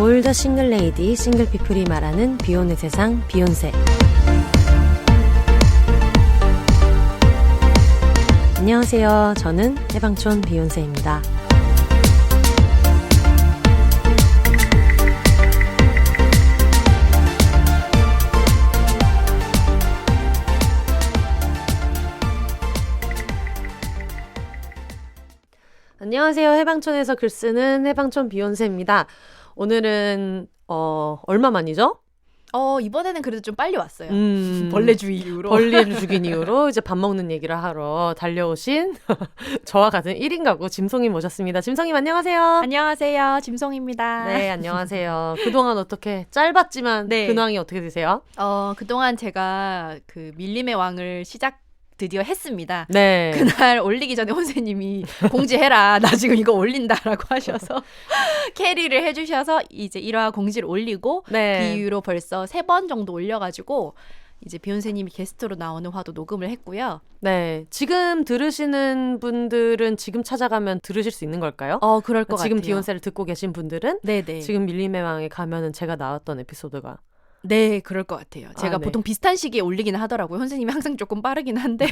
올더 싱글 레이디, 싱글 피플이 말하는 비혼의 세상, 비욘세. 안녕하세요. 저는 해방촌 비욘세입니다. 안녕하세요. 해방촌에서 글 쓰는 해방촌 비욘세입니다. 오늘은 얼마 만이죠? 이번에는 그래도 좀 빨리 왔어요. 벌레 주의 이후로. 벌레를 죽인 이후로 이제 밥 먹는 얘기를 하러 달려오신 저와 같은 1인 가구 짐송이 모셨습니다. 짐송님 안녕하세요. 안녕하세요. 짐송입니다. 네, 안녕하세요. 그동안 어떻게 짧았지만 네. 근황이 어떻게 되세요? 그동안 제가 그 밀림의 왕을 드디어 했습니다. 네. 그날 올리기 전에 혼세님이 공지해라. 나 지금 이거 올린다라고 하셔서 캐리를 해주셔서 이제 1화 공지를 올리고 네. 그 이후로 벌써 3번 정도 올려가지고 이제 비욘세님이 게스트로 나오는 화도 녹음을 했고요. 네. 지금 들으시는 분들은 지금 찾아가면 들으실 수 있는 걸까요? 그럴 것 지금 같아요. 비욘세를 듣고 계신 분들은 네네. 지금 밀림의 왕에 가면은 제가 나왔던 에피소드가 네, 그럴 것 같아요. 제가 네. 보통 비슷한 시기에 올리기는 하더라고요. 선생님이 항상 조금 빠르긴 한데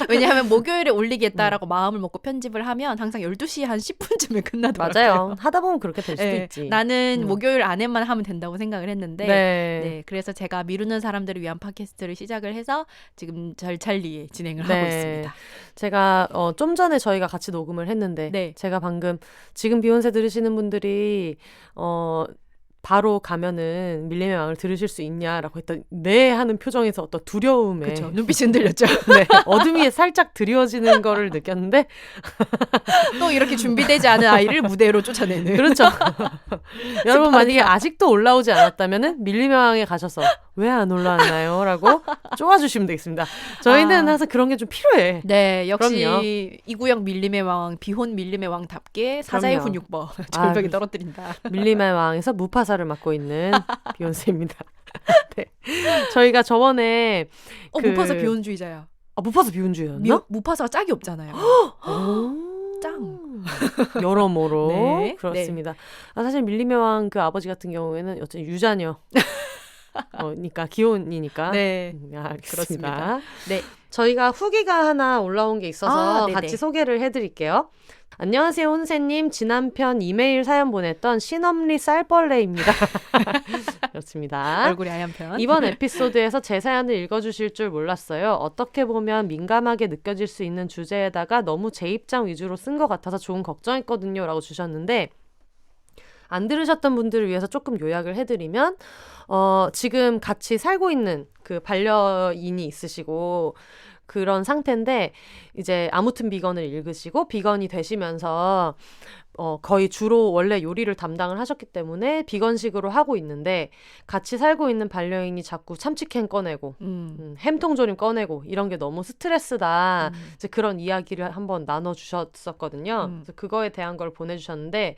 왜냐하면 목요일에 올리겠다라고 마음을 먹고 편집을 하면 항상 12시 한 10분쯤에 끝나더라고요. 맞아요. 하다 보면 그렇게 될 수도 네, 있지. 나는 목요일 안에만 하면 된다고 생각을 했는데 네. 그래서 제가 미루는 사람들을 위한 팟캐스트를 시작을 해서 지금 절찰리에 진행을 네. 하고 있습니다. 제가 좀 전에 저희가 같이 녹음을 했는데 네. 제가 방금 지금 비욘세 들으시는 분들이 바로 가면은 밀림의 왕을 들으실 수 있냐라고 했더니 네 하는 표정에서 어떤 두려움에 그렇죠. 눈빛이 흔들렸죠. 네, 어둠 위에 살짝 드리워지는 거를 느꼈는데 또 이렇게 준비되지 않은 아이를 무대로 쫓아내는. 그렇죠. 여러분 만약에 아직도 올라오지 않았다면은 밀림의 왕에 가셔서 왜 안 올라왔나요? 라고 쪼아주시면 되겠습니다. 저희는 항상 그런 게 좀 필요해. 네, 역시 그럼요. 이구영 밀림의 왕, 비혼 밀림의 왕답게 사자의 그럼요. 훈육법 절벽에 떨어뜨린다. 밀림의 왕에서 무파사를 맡고 있는 비욘세입니다. 네. 저희가 저번에 무파사 비혼주의자야. 무파사 비혼주의였나? 무파사가 짝이 없잖아요. 짱. 여러모로 네, 그렇습니다. 사실 밀림의 왕 그 아버지 같은 경우에는 여튼 유자녀. 그러니까 기혼이니까. 네, 그렇습니다. 그렇습니다. 네, 저희가 후기가 하나 올라온 게 있어서 네네. 같이 소개를 해드릴게요. 안녕하세요, 혼세님. 지난 편 이메일 사연 보냈던 신엄리 쌀벌레입니다. 그렇습니다. 얼굴이 하얀 편. 이번 에피소드에서 제 사연을 읽어주실 줄 몰랐어요. 어떻게 보면 민감하게 느껴질 수 있는 주제에다가 너무 제 입장 위주로 쓴 것 같아서 조금 걱정했거든요. 라고 주셨는데 안 들으셨던 분들을 위해서 조금 요약을 해드리면 지금 같이 살고 있는 그 반려인이 있으시고 그런 상태인데 이제 아무튼 비건을 읽으시고 비건이 되시면서 거의 주로 원래 요리를 담당을 하셨기 때문에 비건식으로 하고 있는데 같이 살고 있는 반려인이 자꾸 참치캔 꺼내고 햄통조림 꺼내고 이런 게 너무 스트레스다. 이제 그런 이야기를 한번 나눠주셨었거든요. 그래서 그거에 대한 걸 보내주셨는데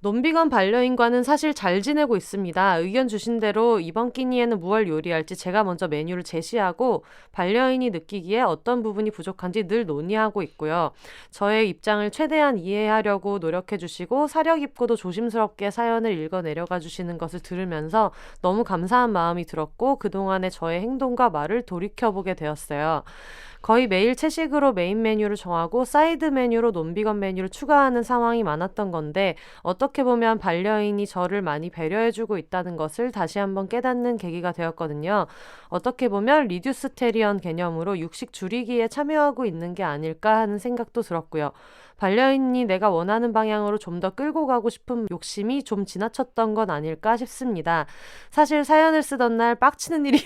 논비건 반려인과는 사실 잘 지내고 있습니다. 의견 주신 대로 이번 끼니에는 무얼 요리할지 제가 먼저 메뉴를 제시하고 반려인이 느끼기에 어떤 부분이 부족한지 늘 논의하고 있고요. 저의 입장을 최대한 이해하려고 노력해 주시고 사려 깊고도 조심스럽게 사연을 읽어 내려가 주시는 것을 들으면서 너무 감사한 마음이 들었고 그동안의 저의 행동과 말을 돌이켜보게 되었어요. 거의 매일 채식으로 메인 메뉴를 정하고 사이드 메뉴로 논비건 메뉴를 추가하는 상황이 많았던 건데 어떻게 보면 반려인이 저를 많이 배려해주고 있다는 것을 다시 한번 깨닫는 계기가 되었거든요. 어떻게 보면 리듀스테리언 개념으로 육식 줄이기에 참여하고 있는 게 아닐까 하는 생각도 들었고요. 반려인이 내가 원하는 방향으로 좀 더 끌고 가고 싶은 욕심이 좀 지나쳤던 건 아닐까 싶습니다. 사실 사연을 쓰던 날 빡치는 일이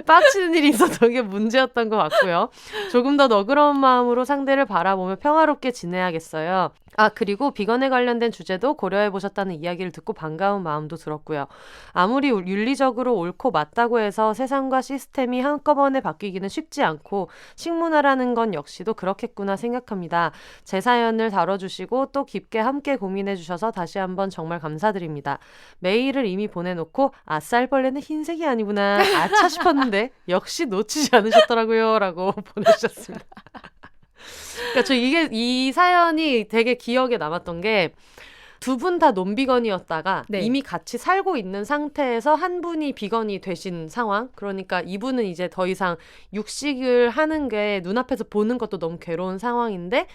빡치는 일이 있어서 이게 문제였던 것 같고요. 조금 더 너그러운 마음으로 상대를 바라보며 평화롭게 지내야겠어요. 그리고 비건에 관련된 주제도 고려해보셨다는 이야기를 듣고 반가운 마음도 들었고요. 아무리 윤리적으로 옳고 맞다고 해서 세상과 시스템이 한꺼번에 바뀌기는 쉽지 않고 식문화라는 건 역시도 그렇겠구나 생각합니다. 제 사연을 다뤄주시고 또 깊게 함께 고민해주셔서 다시 한번 정말 감사드립니다. 메일을 이미 보내놓고 쌀벌레는 흰색이 아니구나 아차 싶었는데 역시 놓치지 않으셨더라고요 라고 보내주셨습니다. 그러니까 저 이 사연이 되게 기억에 남았던 게 두 분 다 논비건이었다가 네. 이미 같이 살고 있는 상태에서 한 분이 비건이 되신 상황. 그러니까 이분은 이제 더 이상 육식을 하는 게 눈앞에서 보는 것도 너무 괴로운 상황인데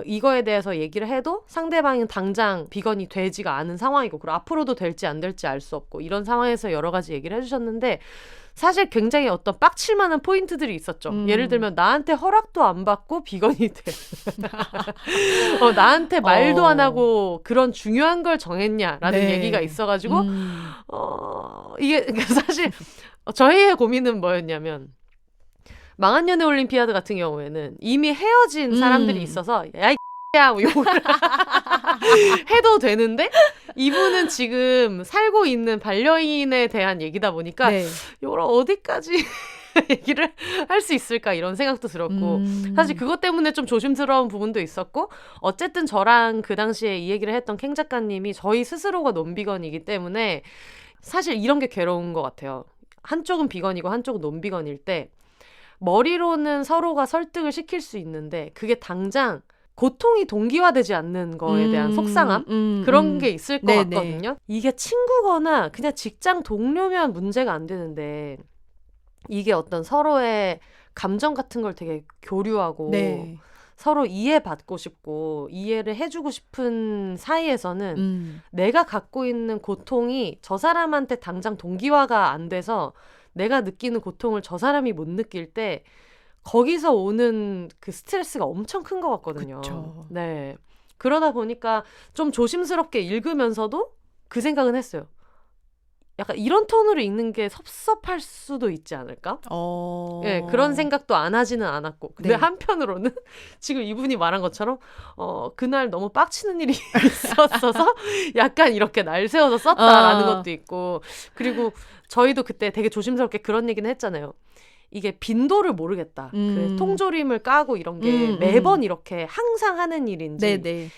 이거에 대해서 얘기를 해도 상대방은 당장 비건이 되지가 않은 상황이고 그리고 앞으로도 될지 안 될지 알 수 없고 이런 상황에서 여러 가지 얘기를 해주셨는데 사실 굉장히 어떤 빡칠 만한 포인트들이 있었죠. 예를 들면 나한테 허락도 안 받고 비건이 돼. 나한테 말도 안 하고 그런 중요한 걸 정했냐라는 네. 얘기가 있어가지고 이게 사실 저희의 고민은 뭐였냐면 망한 연애 올림피아드 같은 경우에는 이미 헤어진 사람들이 있어서 야, 야, 뭐 욕을 해도 되는데 이분은 지금 살고 있는 반려인에 대한 얘기다 보니까 네. 이걸 어디까지 얘기를 할 수 있을까 이런 생각도 들었고 사실 그것 때문에 좀 조심스러운 부분도 있었고 어쨌든 저랑 그 당시에 이 얘기를 했던 캥 작가님이 저희 스스로가 논비건이기 때문에 사실 이런 게 괴로운 것 같아요. 한쪽은 비건이고 한쪽은 논비건일 때 머리로는 서로가 설득을 시킬 수 있는데 그게 당장 고통이 동기화되지 않는 거에 대한 속상함 그런 게 있을 것 네네. 같거든요. 이게 친구거나 그냥 직장 동료면 문제가 안 되는데 이게 어떤 서로의 감정 같은 걸 되게 교류하고 네. 서로 이해받고 싶고 이해를 해주고 싶은 사이에서는 내가 갖고 있는 고통이 저 사람한테 당장 동기화가 안 돼서 내가 느끼는 고통을 저 사람이 못 느낄 때 거기서 오는 그 스트레스가 엄청 큰 것 같거든요. 그쵸. 네. 그러다 보니까 좀 조심스럽게 읽으면서도 그 생각은 했어요. 약간 이런 톤으로 읽는 게 섭섭할 수도 있지 않을까? 네, 그런 생각도 안 하지는 않았고. 근데 네. 한편으로는 지금 이분이 말한 것처럼 그날 너무 빡치는 일이 있었어서 약간 이렇게 날 세워서 썼다라는 것도 있고 그리고 저희도 그때 되게 조심스럽게 그런 얘기는 했잖아요. 이게 빈도를 모르겠다. 그 통조림을 까고 이런 게 매번 이렇게 항상 하는 일인지 네네.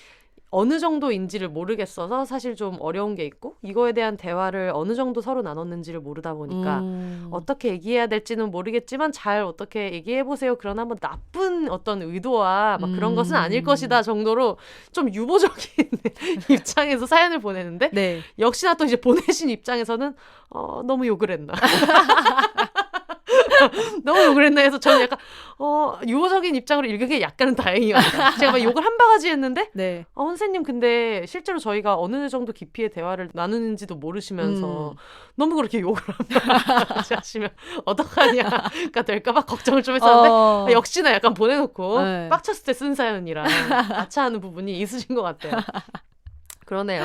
어느 정도인지를 모르겠어서 사실 좀 어려운 게 있고 이거에 대한 대화를 어느 정도 서로 나눴는지를 모르다 보니까 어떻게 얘기해야 될지는 모르겠지만 잘 어떻게 얘기해보세요. 그러나 뭐 나쁜 어떤 의도와 막 그런 것은 아닐 것이다 정도로 좀 유보적인 입장에서 사연을 보내는데 네. 역시나 또 이제 보내신 입장에서는 너무 욕을 했나. 너무 욕을 했나 해서 저는 약간 유보적인 입장으로 읽은 게 약간은 다행이었어요. 제가 막 욕을 한 바가지 했는데 네. 선생님 근데 실제로 저희가 어느 정도 깊이의 대화를 나누는지도 모르시면서 너무 그렇게 욕을 한 바가지 하시면 어떡하냐가 될까 봐 걱정을 좀 했었는데 역시나 약간 보내놓고 네. 빡쳤을 때 쓴 사연이라 아차하는 부분이 있으신 것 같아요. 그러네요.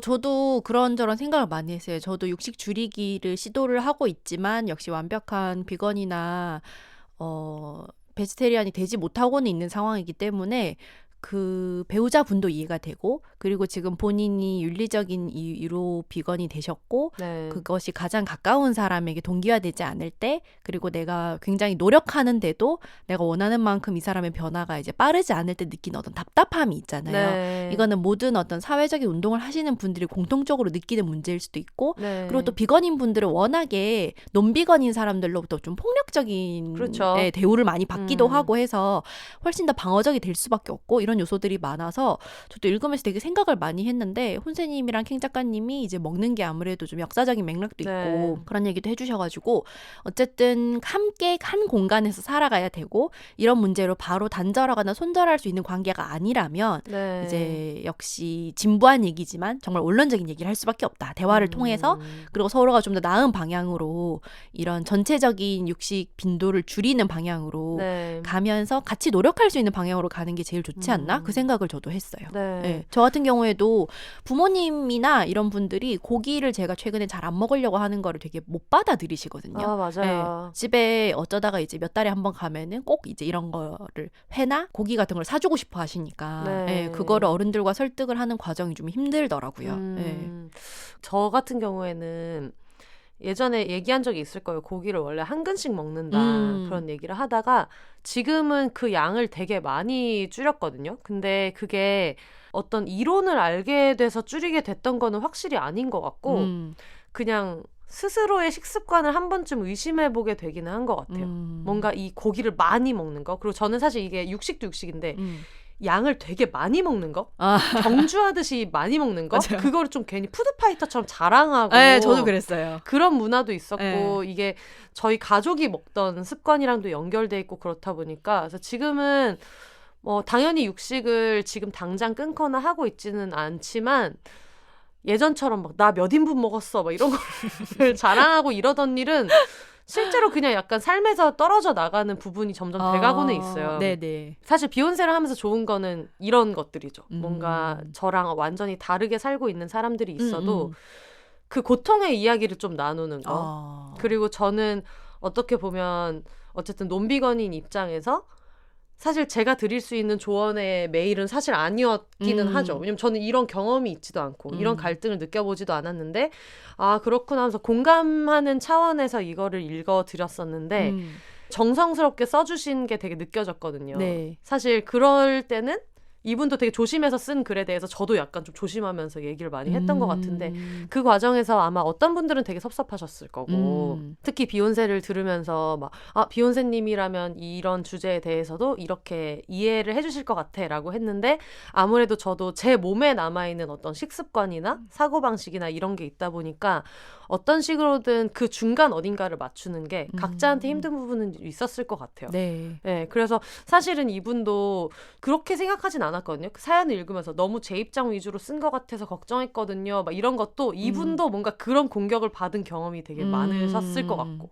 저도 그런저런 생각을 많이 했어요. 저도 육식 줄이기를 시도를 하고 있지만 역시 완벽한 비건이나 베지테리안이 되지 못하고는 있는 상황이기 때문에 그 배우자분도 이해가 되고 그리고 지금 본인이 윤리적인 이유로 비건이 되셨고 네. 그것이 가장 가까운 사람에게 동기화되지 않을 때 그리고 내가 굉장히 노력하는데도 내가 원하는 만큼 이 사람의 변화가 이제 빠르지 않을 때 느끼는 어떤 답답함이 있잖아요. 네. 이거는 모든 어떤 사회적인 운동을 하시는 분들이 공통적으로 느끼는 문제일 수도 있고 네. 그리고 또 비건인 분들은 워낙에 논비건인 사람들로부터 좀 폭력적인 그렇죠. 대우를 많이 받기도 하고 해서 훨씬 더 방어적이 될 수밖에 없고 이런 요소들이 많아서 저도 읽으면서 되게 생각을 많이 했는데 혼세님이랑 캥 작가님이 이제 먹는 게 아무래도 좀 역사적인 맥락도 있고 네. 그런 얘기도 해주셔가지고 어쨌든 함께 한 공간에서 살아가야 되고 이런 문제로 바로 단절하거나 손절할 수 있는 관계가 아니라면 네. 이제 역시 진부한 얘기지만 정말 원론적인 얘기를 할 수밖에 없다. 대화를 통해서 그리고 서로가 좀 더 나은 방향으로 이런 전체적인 육식 빈도를 줄이는 방향으로 네. 가면서 같이 노력할 수 있는 방향으로 가는 게 제일 좋지 않나? 그 생각을 저도 했어요. 네. 네. 저 같은 경우에도 부모님이나 이런 분들이 고기를 제가 최근에 잘 안 먹으려고 하는 거를 되게 못 받아들이시거든요. 맞아요. 네. 집에 어쩌다가 이제 몇 달에 한 번 가면은 꼭 이제 이런 거를 회나 고기 같은 걸 사주고 싶어 하시니까 네. 네. 그거를 어른들과 설득을 하는 과정이 좀 힘들더라고요. 네. 저 같은 경우에는 예전에 얘기한 적이 있을 거예요. 고기를 원래 한 근씩 먹는다. 그런 얘기를 하다가 지금은 그 양을 되게 많이 줄였거든요. 근데 그게 어떤 이론을 알게 돼서 줄이게 됐던 거는 확실히 아닌 것 같고 그냥 스스로의 식습관을 한 번쯤 의심해보게 되기는 한 것 같아요. 뭔가 이 고기를 많이 먹는 거. 그리고 저는 사실 이게 육식도 육식인데 양을 되게 많이 먹는 거, 경주하듯이 많이 먹는 거, 맞아요. 그거를 좀 괜히 푸드파이터처럼 자랑하고 네, 저도 그랬어요. 그런 문화도 있었고 네. 이게 저희 가족이 먹던 습관이랑도 연결돼 있고 그렇다 보니까 그래서 지금은 당연히 육식을 지금 당장 끊거나 하고 있지는 않지만 예전처럼 막 나 몇 인분 먹었어 막 이런 걸 자랑하고 이러던 일은 실제로 그냥 약간 삶에서 떨어져 나가는 부분이 점점 돼가고는 있어요. 네네. 사실 비욘세를 하면서 좋은 거는 이런 것들이죠. 뭔가 저랑 완전히 다르게 살고 있는 사람들이 있어도 그 고통의 이야기를 좀 나누는 거. 그리고 저는 어떻게 보면 어쨌든 논비건인 입장에서 사실 제가 드릴 수 있는 조언의 메일은 사실 아니었기는 하죠. 왜냐면 저는 이런 경험이 있지도 않고 이런 갈등을 느껴보지도 않았는데 아 그렇구나 하면서 공감하는 차원에서 이거를 읽어드렸었는데 정성스럽게 써주신 게 되게 느껴졌거든요. 네. 사실 그럴 때는 이분도 되게 조심해서 쓴 글에 대해서 저도 약간 좀 조심하면서 얘기를 많이 했던 것 같은데 그 과정에서 아마 어떤 분들은 되게 섭섭하셨을 거고 특히 비욘세를 들으면서 막 비욘세님이라면 이런 주제에 대해서도 이렇게 이해를 해주실 것 같아 라고 했는데 아무래도 저도 제 몸에 남아있는 어떤 식습관이나 사고방식이나 이런 게 있다 보니까 어떤 식으로든 그 중간 어딘가를 맞추는 게 각자한테 힘든 부분은 있었을 것 같아요. 네. 네, 그래서 사실은 이분도 그렇게 생각하진 않았거든요. 그 사연을 읽으면서 너무 제 입장 위주로 쓴 것 같아서 걱정했거든요. 막 이런 것도 이분도 뭔가 그런 공격을 받은 경험이 되게 많으셨을 것 같고.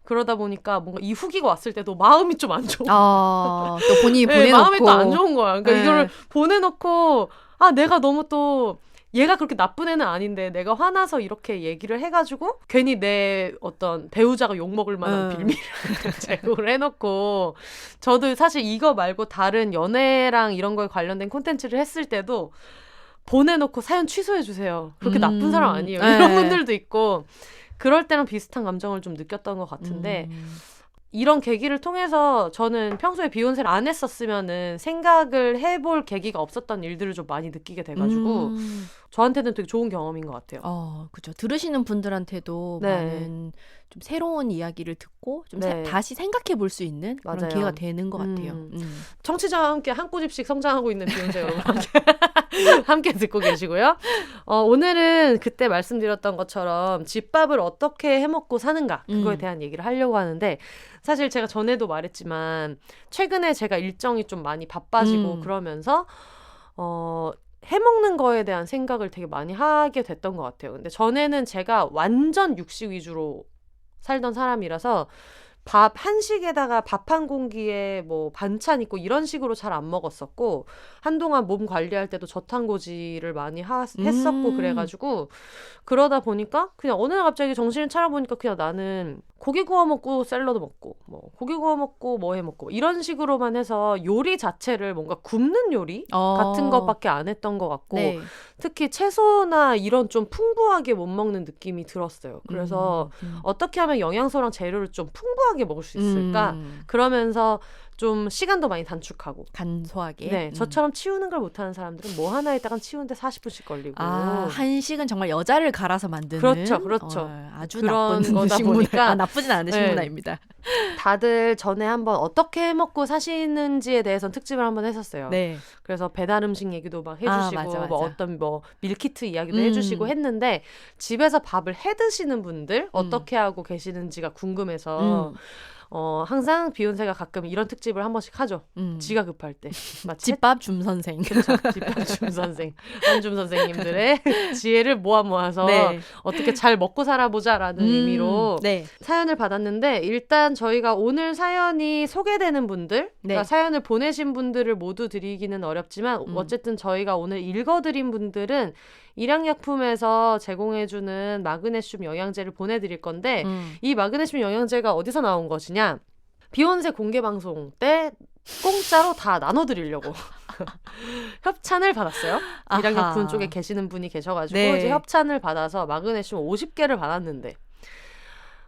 그러다 보니까 뭔가 이 후기가 왔을 때도 마음이 좀 안 좋은 또 본인이 네, 보내놓고 마음이 또 안 좋은 거야. 그러니까 네. 이거를 보내놓고 내가 너무 또 얘가 그렇게 나쁜 애는 아닌데 내가 화나서 이렇게 얘기를 해가지고 괜히 내 어떤 배우자가 욕먹을 만한 빌미를 제공을 해놓고 저도 사실 이거 말고 다른 연애랑 이런 거에 관련된 콘텐츠를 했을 때도 보내놓고 사연 취소해주세요. 그렇게 나쁜 사람 아니에요. 이런 분들도 있고 그럴 때랑 비슷한 감정을 좀 느꼈던 것 같은데 이런 계기를 통해서 저는 평소에 비욘세를 안 했었으면은 생각을 해볼 계기가 없었던 일들을 좀 많이 느끼게 돼가지고 저한테는 되게 좋은 경험인 것 같아요. 그죠. 들으시는 분들한테도 네. 많은 좀 새로운 이야기를 듣고 좀 네. 다시 생각해 볼 수 있는 그런 맞아요. 기회가 되는 것 같아요. 청취자와 함께 한 꼬집씩 성장하고 있는 비욘세 여러분 함께 듣고 계시고요. 오늘은 그때 말씀드렸던 것처럼 집밥을 어떻게 해먹고 사는가 그거에 대한 얘기를 하려고 하는데 사실 제가 전에도 말했지만 최근에 제가 일정이 좀 많이 바빠지고 그러면서 해먹는 거에 대한 생각을 되게 많이 하게 됐던 것 같아요. 근데 전에는 제가 완전 육식 위주로 살던 사람이라서 밥 한식에다가 밥 한 공기에 뭐 반찬 있고 이런 식으로 잘 안 먹었었고 한동안 몸 관리할 때도 저탄고지를 많이 했었고 그래가지고 그러다 보니까 그냥 어느 날 갑자기 정신을 차려보니까 그냥 나는 고기 구워 먹고 샐러드 먹고 뭐 고기 구워 먹고 뭐 해 먹고 이런 식으로만 해서 요리 자체를 뭔가 굽는 요리 같은 것밖에 안 했던 것 같고 네. 특히 채소나 이런 좀 풍부하게 못 먹는 느낌이 들었어요. 그래서 어떻게 하면 영양소랑 재료를 좀 풍부하게 먹을 수 있을까? 그러면서 좀 시간도 많이 단축하고 간소하게. 네, 저처럼 치우는 걸 못하는 사람들은 뭐 하나에다가 치우는데 40분씩 걸리고 한식은 정말 여자를 갈아서 만드는 그렇죠. 아주 그런 나쁜 거다 식문화. 보니까 나쁘진 않으신 네. 문화입니다. 다들 전에 한번 어떻게 해먹고 사시는지에 대해서는 특집을 한번 했었어요. 네. 그래서 배달 음식 얘기도 막 해주시고 맞아. 뭐 어떤 뭐 밀키트 이야기도 해주시고 했는데 집에서 밥을 해 드시는 분들 어떻게 하고 계시는지가 궁금해서 항상 비욘세가 가끔 이런 특집을 한 번씩 하죠. 지가 급할 때. 집밥 줌 선생. 그렇죠. 집밥 줌 선생. 한줌 선생님들의 지혜를 모아서 네. 어떻게 잘 먹고 살아보자라는 의미로 네. 사연을 받았는데 일단 저희가 오늘 사연이 소개되는 분들 그러니까 사연을 보내신 분들을 모두 드리기는 어렵지만 어쨌든 저희가 오늘 읽어드린 분들은 일양약품에서 제공해주는 마그네슘 영양제를 보내드릴 건데 이 마그네슘 영양제가 어디서 나온 것이냐 비욘세 공개방송 때 공짜로 다 나눠드리려고 협찬을 받았어요. 일양약품 쪽에 계시는 분이 계셔가지고 이제 협찬을 받아서 마그네슘 50개를 받았는데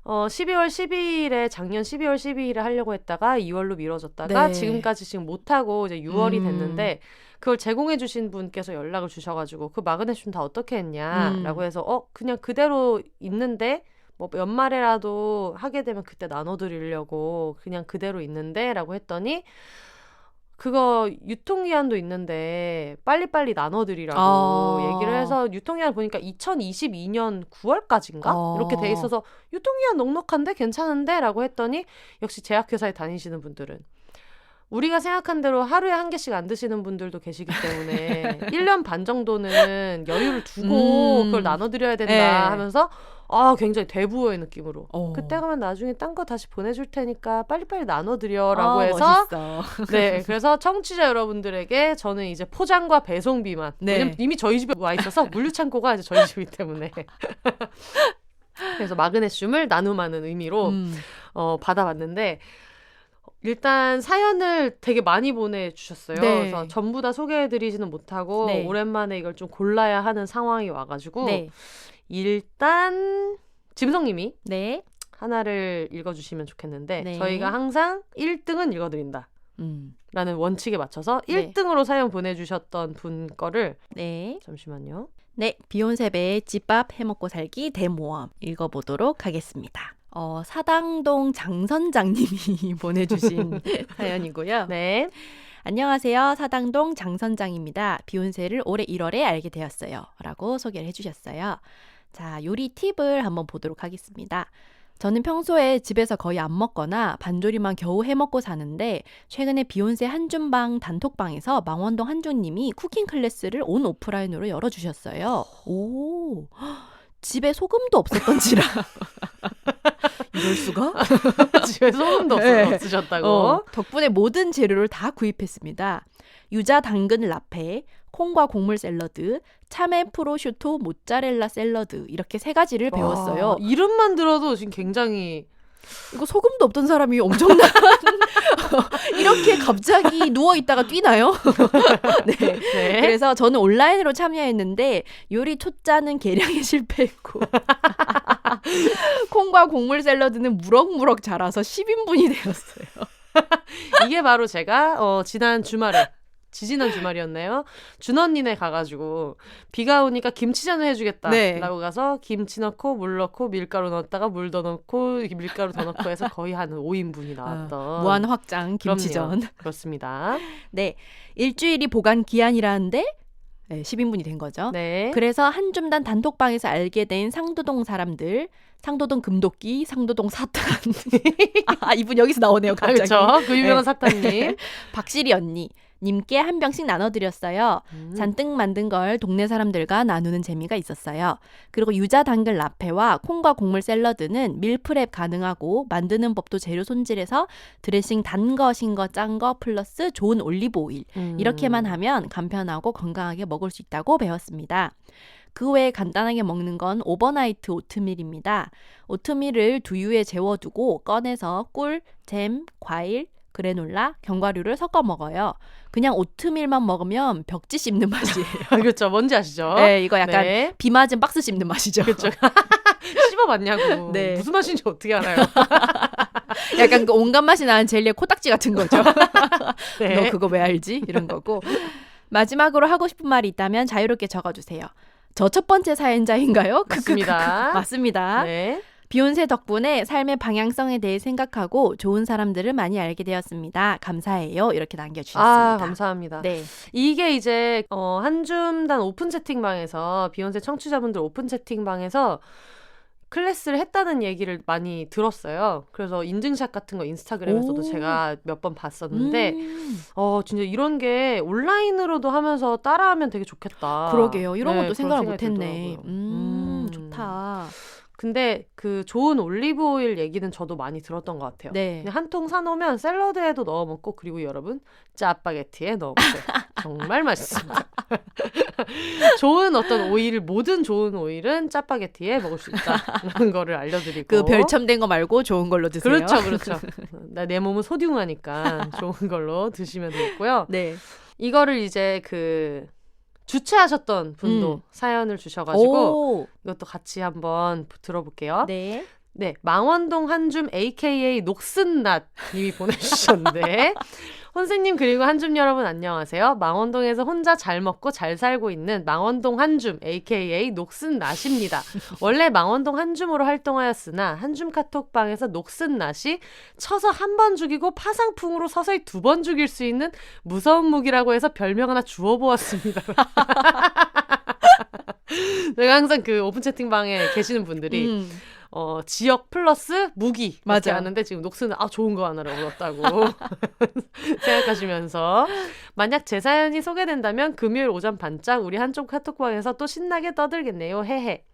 12월 12일에 작년 12월 12일에 하려고 했다가 2월로 미뤄졌다가 네. 지금까지 지금 못하고 이제 6월이 됐는데 그걸 제공해 주신 분께서 연락을 주셔가지고 그 마그네슘 다 어떻게 했냐라고 해서 그냥 그대로 있는데 뭐 연말에라도 하게 되면 그때 나눠드리려고 그냥 그대로 있는데 라고 했더니 그거 유통기한도 있는데 빨리빨리 나눠드리라고 얘기를 해서 유통기한 보니까 2022년 9월까지인가? 이렇게 돼 있어서 유통기한 넉넉한데 괜찮은데? 라고 했더니 역시 제약회사에 다니시는 분들은 우리가 생각한 대로 하루에 한 개씩 안 드시는 분들도 계시기 때문에 1년 반 정도는 여유를 두고 그걸 나눠드려야 된다 네. 하면서 굉장히 대부호의 느낌으로 그때 가면 나중에 딴 거 다시 보내줄 테니까 빨리빨리 나눠드려라고 해서 멋있어. 네, 그래서 청취자 여러분들에게 저는 이제 포장과 배송비만 왜냐면 이미 저희 집에 와 있어서 물류창고가 이제 저희 집이기 때문에 그래서 마그네슘을 나눔하는 의미로 받아봤는데 일단 사연을 되게 많이 보내주셨어요. 네. 그래서 전부 다 소개해드리지는 못하고 네. 오랜만에 이걸 좀 골라야 하는 상황이 와가지고 네. 일단 짐성님이 네. 하나를 읽어주시면 좋겠는데 네. 저희가 항상 1등은 읽어드린다 라는 원칙에 맞춰서 네. 1등으로 사연 보내주셨던 분 거를 네. 잠시만요. 네, 비욘세배의 집밥 해먹고 살기 대모험 읽어보도록 하겠습니다. 사당동 장선장님이 보내주신 사연이고요. 네. 안녕하세요. 사당동 장선장입니다. 비욘세를 올해 1월에 알게 되었어요. 라고 소개를 해주셨어요. 자, 요리 팁을 한번 보도록 하겠습니다. 저는 평소에 집에서 거의 안 먹거나 반조리만 겨우 해먹고 사는데 최근에 비욘세 한줌방 단톡방에서 망원동 한주님이 쿠킹 클래스를 온 오프라인으로 열어주셨어요. 오, 집에 소금도 없었던지라. 이럴 수가? 집에 소금도 네. 없으셨다고? 덕분에 모든 재료를 다 구입했습니다. 유자 당근 라페, 콩과 곡물 샐러드, 참외 프로슈토 모짜렐라 샐러드 이렇게 3가지를 배웠어요. 이름만 들어도 지금 굉장히 이거 소금도 없던 사람이 엄청난 이렇게 갑자기 누워있다가 뛰나요? 네. 네. 그래서 저는 온라인으로 참여했는데 요리 초짜는 계량에 실패했고 콩과 곡물 샐러드는 무럭무럭 자라서 10인분이 되었어요. 이게 바로 제가 지난 주말에 지지난 주말이었네요. 준언니네 가가지고 비가 오니까 김치전을 해주겠다 네. 라고 가서 김치 넣고 물 넣고 밀가루 넣었다가 물 더 넣고 밀가루 더 넣고 해서 거의 한 5인분이 나왔던 무한 확장 김치전. 그럼요. 그렇습니다. 네, 일주일이 보관 기한이라는데 10인분이 된 거죠. 네. 그래서 한줌단 단톡방에서 알게 된 상도동 사람들, 상도동 금도끼, 상도동 사탄. 이분 여기서 나오네요, 갑자기. 그렇죠. 그 유명한 네. 사탄님. 박시리 언니. 님께 한 병씩 나눠드렸어요. 잔뜩 만든 걸 동네 사람들과 나누는 재미가 있었어요. 그리고 유자 당근 라페와 콩과 곡물 샐러드는 밀프렙 가능하고 만드는 법도 재료 손질해서 드레싱 단 거, 신 거, 짠 거 플러스 좋은 올리브 오일 이렇게만 하면 간편하고 건강하게 먹을 수 있다고 배웠습니다. 그 외에 간단하게 먹는 건 오버나이트 오트밀입니다. 오트밀을 두유에 재워두고 꺼내서 꿀, 잼, 과일, 그래놀라, 견과류를 섞어 먹어요. 그냥 오트밀만 먹으면 벽지 씹는 맛이에요. 그렇죠. 뭔지 아시죠? 네, 이거 약간 네. 비 맞은 박스 씹는 맛이죠. 그렇죠. 씹어봤냐고. 네. 무슨 맛인지 어떻게 알아요? 약간 그 온갖 맛이 나는 젤리의 코딱지 같은 거죠. 네. 너 그거 왜 알지? 이런 거고. 마지막으로 하고 싶은 말이 있다면 자유롭게 적어주세요. 저 첫 번째 사연자인가요? 맞습니다. 맞습니다. 네. 비욘세 덕분에 삶의 방향성에 대해 생각하고 좋은 사람들을 많이 알게 되었습니다. 감사해요. 이렇게 남겨주셨습니다. 감사합니다. 네. 이게 이제 한줌단 오픈 채팅방에서 비욘세 청취자분들 오픈 채팅방에서 클래스를 했다는 얘기를 많이 들었어요. 그래서 인증샷 같은 거 인스타그램에서도 제가 몇 번 봤었는데 진짜 이런 게 온라인으로도 하면서 따라하면 되게 좋겠다. 그러게요. 이런 것도 생각을 그런 못했네. 들더라고요. 좋다. 근데 그 좋은 올리브 오일 얘기는 저도 많이 들었던 것 같아요. 네. 그냥 한 통 사놓으면 샐러드에도 넣어 먹고 그리고 여러분 짜파게티에 넣어 먹어요. 정말 맛있습니다. 좋은 어떤 오일, 모든 좋은 오일은 짜파게티에 먹을 수 있다는 거를 알려드리고 그 별첨된 거 말고 좋은 걸로 드세요. 그렇죠, 그렇죠. 내 몸은 소중하니까 좋은 걸로 드시면 되겠고요. 네. 이거를 이제 그 주최하셨던 분도 사연을 주셔가지고 오. 이것도 같이 한번 들어볼게요. 네. 네, 망원동 한줌 AKA 녹슨낫 님이 보내주셨는데 선생님 그리고 한줌 여러분 안녕하세요. 망원동에서 혼자 잘 먹고 잘 살고 있는 망원동 한줌 AKA 녹슨낫입니다. 원래 망원동 한줌으로 활동하였으나 한줌 카톡방에서 녹슨낫이 쳐서 한 번 죽이고 파상풍으로 서서히 2번 죽일 수 있는 무서운 무기라고 해서 별명 하나 주워보았습니다. 제가 항상 그 오픈 채팅방에 계시는 분들이 지역 플러스 무기 맞지 맞아. 않는데 지금 녹슨은 좋은 거 하나를 얻었다고 생각하시면서 만약 제 사연이 소개된다면 금요일 오전 반짝 우리 한쪽 카톡방에서 또 신나게 떠들겠네요. 헤헤.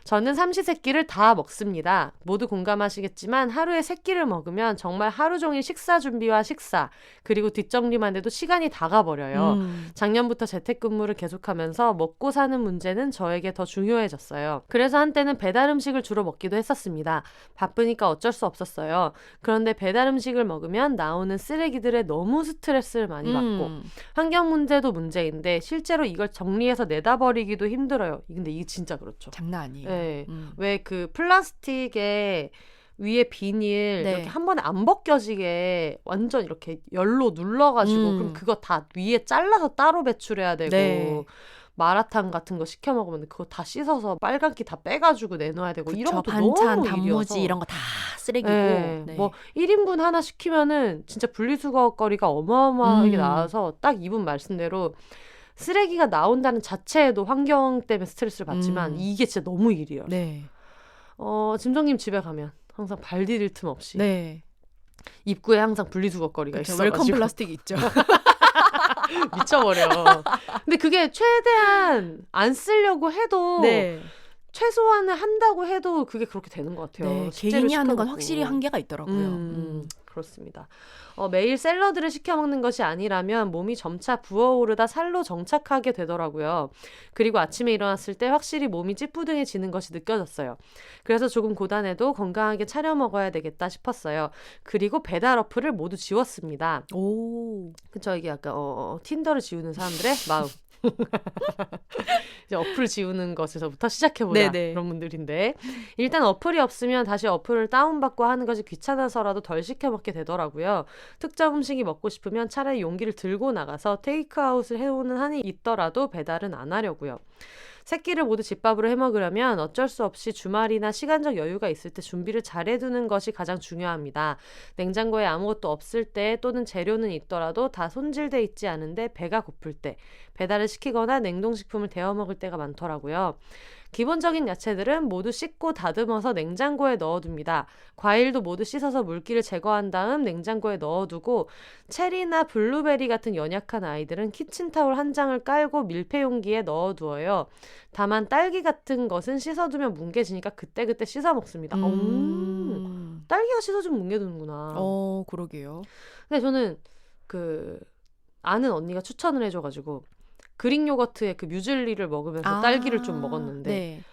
저는 삼시세끼를 다 먹습니다. 모두 공감하시겠지만 하루에 3끼를 먹으면 정말 하루 종일 식사 준비와 식사 그리고 뒷정리만 해도 시간이 다 가버려요. 작년부터 재택근무를 계속하면서 먹고 사는 문제는 저에게 더 중요해졌어요. 그래서 한때는 배달 음식을 주로 먹기도 했었습니다. 바쁘니까 어쩔 수 없었어요. 그런데 배달 음식을 먹으면 나오는 쓰레기들에 너무 스트레스를 많이 받고 환경 문제도 문제인데 실제로 이걸 정리해서 내다 버리기도 힘들어요. 근데 이게 진짜 그렇죠. 장난 아니에요. 네. 왜 그 플라스틱에 위에 비닐 네. 이렇게 한 번에 안 벗겨지게 완전 이렇게 열로 눌러가지고 그럼 그거 다 위에 잘라서 따로 배출해야 되고 네. 마라탕 같은 거 시켜 먹으면 그거 다 씻어서 빨간기 다 빼가지고 내놔야 되고 이런 것도 반찬, 너무 단무지 일이어서. 이런 거 다 쓰레기고. 네. 네. 뭐 1인분 하나 시키면은 진짜 분리수거거리가 어마어마하게 음. 나와서 딱 이분 말씀대로 쓰레기가 나온다는 자체에도 환경 때문에 스트레스를 받지만 이게 진짜 너무 일이에요. 네. 짐정님 집에 가면 항상 발 디딜 틈 없이 네. 입구에 항상 분리수거거리가 그쵸, 있어가지고 웰컴 플라스틱 있죠. 미쳐버려. 근데 그게 최대한 안 쓰려고 해도 네. 최소한을 한다고 해도 그게 그렇게 되는 것 같아요. 네. 식재료 개인이 하는 건 시켜놓고. 확실히 한계가 있더라고요. 그렇습니다. 매일 샐러드를 시켜 먹는 것이 아니라면 몸이 점차 부어오르다 살로 정착하게 되더라고요. 그리고 아침에 일어났을 때 확실히 몸이 찌뿌둥해지는 것이 느껴졌어요. 그래서 조금 고단해도 건강하게 차려 먹어야 되겠다 싶었어요. 그리고 배달 어플을 모두 지웠습니다. 오. 그쵸, 이게 약간 틴더를 지우는 사람들의 마음. 이제 어플 지우는 것에서부터 시작해보자 네네. 그런 분들인데 일단 어플이 없으면 다시 어플을 다운받고 하는 것이 귀찮아서라도 덜 시켜 먹게 되더라고요. 특정 음식이 먹고 싶으면 차라리 용기를 들고 나가서 테이크아웃을 해오는 한이 있더라도 배달은 안 하려고요. 새끼를 모두 집밥으로 해먹으려면 어쩔 수 없이 주말이나 시간적 여유가 있을 때 준비를 잘 해두는 것이 가장 중요합니다. 냉장고에 아무것도 없을 때 또는 재료는 있더라도 다 손질돼 있지 않은데 배가 고플 때 배달을 시키거나 냉동식품을 데워 먹을 때가 많더라고요. 기본적인 야채들은 모두 씻고 다듬어서 냉장고에 넣어둡니다. 과일도 모두 씻어서 물기를 제거한 다음 냉장고에 넣어두고 체리나 블루베리 같은 연약한 아이들은 키친타올 한 장을 깔고 밀폐용기에 넣어두어요. 다만 딸기 같은 것은 씻어두면 뭉개지니까 그때그때 씻어 먹습니다. 딸기가 씻어주면 뭉개두는구나. 그러게요. 근데 저는 아는 언니가 추천을 해줘가지고 그릭 요거트에 그 뮤즐리를 먹으면서 딸기를 좀 먹었는데 네.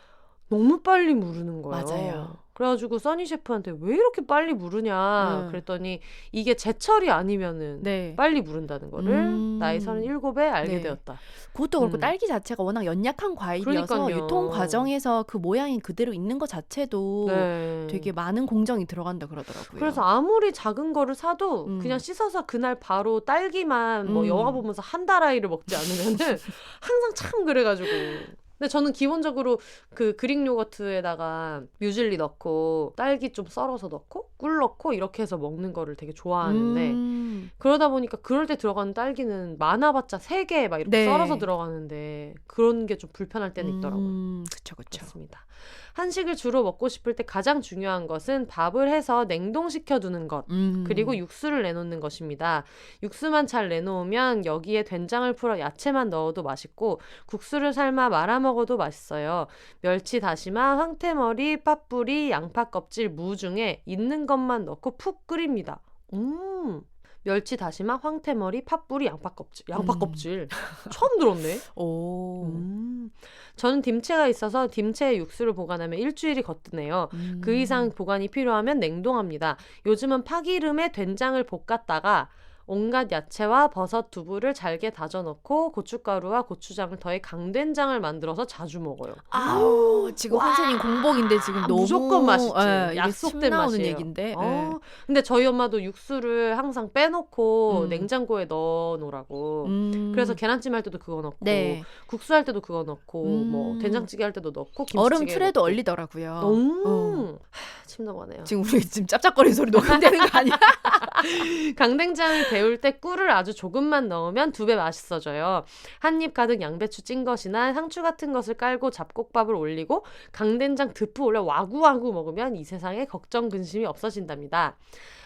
너무 빨리 무르는 거예요. 맞아요. 그래가지고 써니 셰프한테 왜 이렇게 빨리 무르냐 그랬더니 이게 제철이 아니면은 네. 빨리 무른다는 거를 나이 37에 알게 네. 되었다. 그것도 그렇고 딸기 자체가 워낙 연약한 과일이어서 그러니까요. 유통 과정에서 그 모양이 그대로 있는 것 자체도 네. 되게 많은 공정이 들어간다 그러더라고요. 그래서 아무리 작은 거를 사도 그냥 씻어서 그날 바로 딸기만 뭐 영화 보면서 한 달 아이를 먹지 않으면은 항상 참 그래가지고. 근데 저는 기본적으로 그 그릭 요거트에다가 뮤즐리 넣고 딸기 좀 썰어서 넣고 꿀 넣고 이렇게 해서 먹는 거를 되게 좋아하는데 그러다 보니까 그럴 때 들어가는 딸기는 많아봤자 3개 막 이렇게 네. 썰어서 들어가는데 그런 게 좀 불편할 때는 있더라고요. 그쵸. 그렇습니다. 한식을 주로 먹고 싶을 때 가장 중요한 것은 밥을 해서 냉동시켜 두는 것 그리고 육수를 내놓는 것입니다. 육수만 잘 내놓으면 여기에 된장을 풀어 야채만 넣어도 맛있고 국수를 삶아 말아 먹어도 맛있어요. 멸치, 다시마, 황태머리, 팥뿌리, 양파 껍질, 무 중에 있는 것만 넣고 푹 끓입니다. 멸치, 다시마, 황태머리, 팥뿌리, 양파 껍질. 양파 껍질. 처음 들었네. 오. 저는 딤체가 있어서 딤체에 육수를 보관하면 일주일이 거뜬해요. 그 이상 보관이 필요하면 냉동합니다. 요즘은 파기름에 된장을 볶았다가 온갖 야채와 버섯, 두부를 잘게 다져 넣고 고춧가루와 고추장을 더해 강된장을 만들어서 자주 먹어요. 아우, 지금 선생님 공복인데 지금 너무 무조건 맛있지. 이게 약속된 침 나오는 맛이에요. 얘긴데. 근데 저희 엄마도 육수를 항상 빼놓고 음. 냉장고에 넣어놓으라고. 그래서 계란찜 할 때도 그거 넣고 네. 국수 할 때도 그거 넣고 뭐 된장찌개 할 때도 넣고 김치찌개 얼음 틀에도 얼리더라고요. 침 넘어가네요. 지금 우리 지금 짭짭거리는 소리 녹음되는 거 아니야? 강된장을 데울 때 꿀을 아주 조금만 넣으면 2배 맛있어져요. 한 입 가득 양배추 찐 것이나 상추 같은 것을 깔고 잡곡밥을 올리고 강된장 듬뿍 올려 와구와구 먹으면 이 세상에 걱정 근심이 없어진답니다.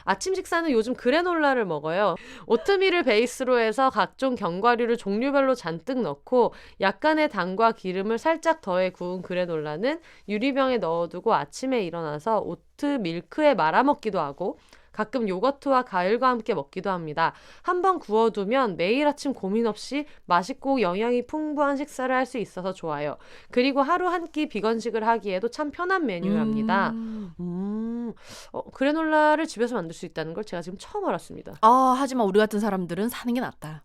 아침 식사는 요즘 그래놀라를 먹어요. 오트밀을 베이스로 해서 각종 견과류를 종류별로 잔뜩 넣고 약간의 당과 기름을 살짝 더해 구운 그래놀라는 유리병에 넣어두고 아침에 일어나서 오트 밀크에 말아먹기도 하고 가끔 요거트와 과일과 함께 먹기도 합니다. 한번 구워두면 매일 아침 고민 없이 맛있고 영양이 풍부한 식사를 할 수 있어서 좋아요. 그리고 하루 한 끼 비건식을 하기에도 참 편한 메뉴랍니다. 그래놀라를 집에서 만들 수 있다는 걸 제가 지금 처음 알았습니다. 하지만 우리 같은 사람들은 사는 게 낫다.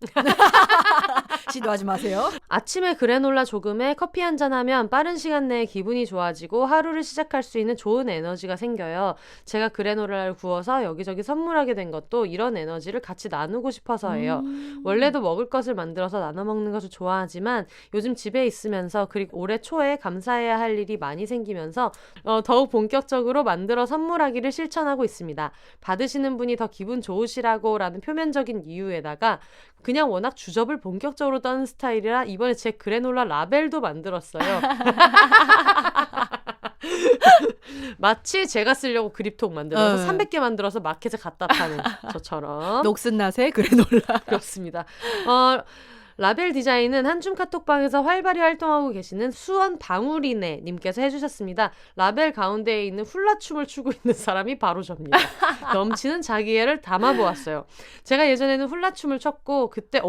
시도하지 마세요. 아침에 그래놀라 조금에 커피 한잔 하면 빠른 시간 내에 기분이 좋아지고 하루를 시작할 수 있는 좋은 에너지가 생겨요. 제가 그래놀라를 구워서 여기저기 선물하게 된 것도 이런 에너지를 같이 나누고 싶어서예요. 원래도 먹을 것을 만들어서 나눠 먹는 것을 좋아하지만 요즘 집에 있으면서 그리고 올해 초에 감사해야 할 일이 많이 생기면서 더욱 본격적으로 만들어 선물하기를 실천하고 있습니다. 받으시는 분이 더 기분 좋으시라고 라는 표면적인 이유에다가 그냥 워낙 주접을 본격적으로 떠는 스타일이라 이번에 제 그래놀라 라벨도 만들었어요. 마치 제가 쓰려고 그립톡 만들어서 300개 만들어서 마켓에 갖다 파는 저처럼. 녹슨낫의 그래놀라. 그렇습니다. 라벨 디자인은 한줌 카톡방에서 활발히 활동하고 계시는 수원 방울이네 님께서 해주셨습니다. 라벨 가운데에 있는 훌라춤을 추고 있는 사람이 바로 접니다. 넘치는 자기애를 담아보았어요. 제가 예전에는 훌라춤을 췄고 그때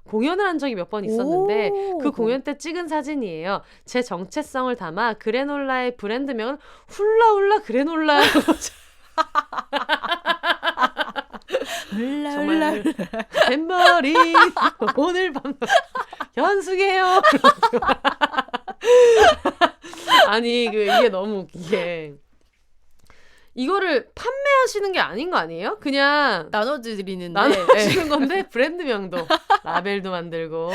공연을 한 적이 몇 번 있었는데 그 공연 때 찍은 사진이에요. 제 정체성을 담아 그래놀라의 브랜드명은 훌라훌라 그래놀라. 정말 뱃머리 오늘 밤 현숙이에요. 아니 이게 너무 웃기게 이거를 판매하시는 게 아닌 거 아니에요? 그냥 나눠드리는데 나눠주는 건데 브랜드명도 라벨도 만들고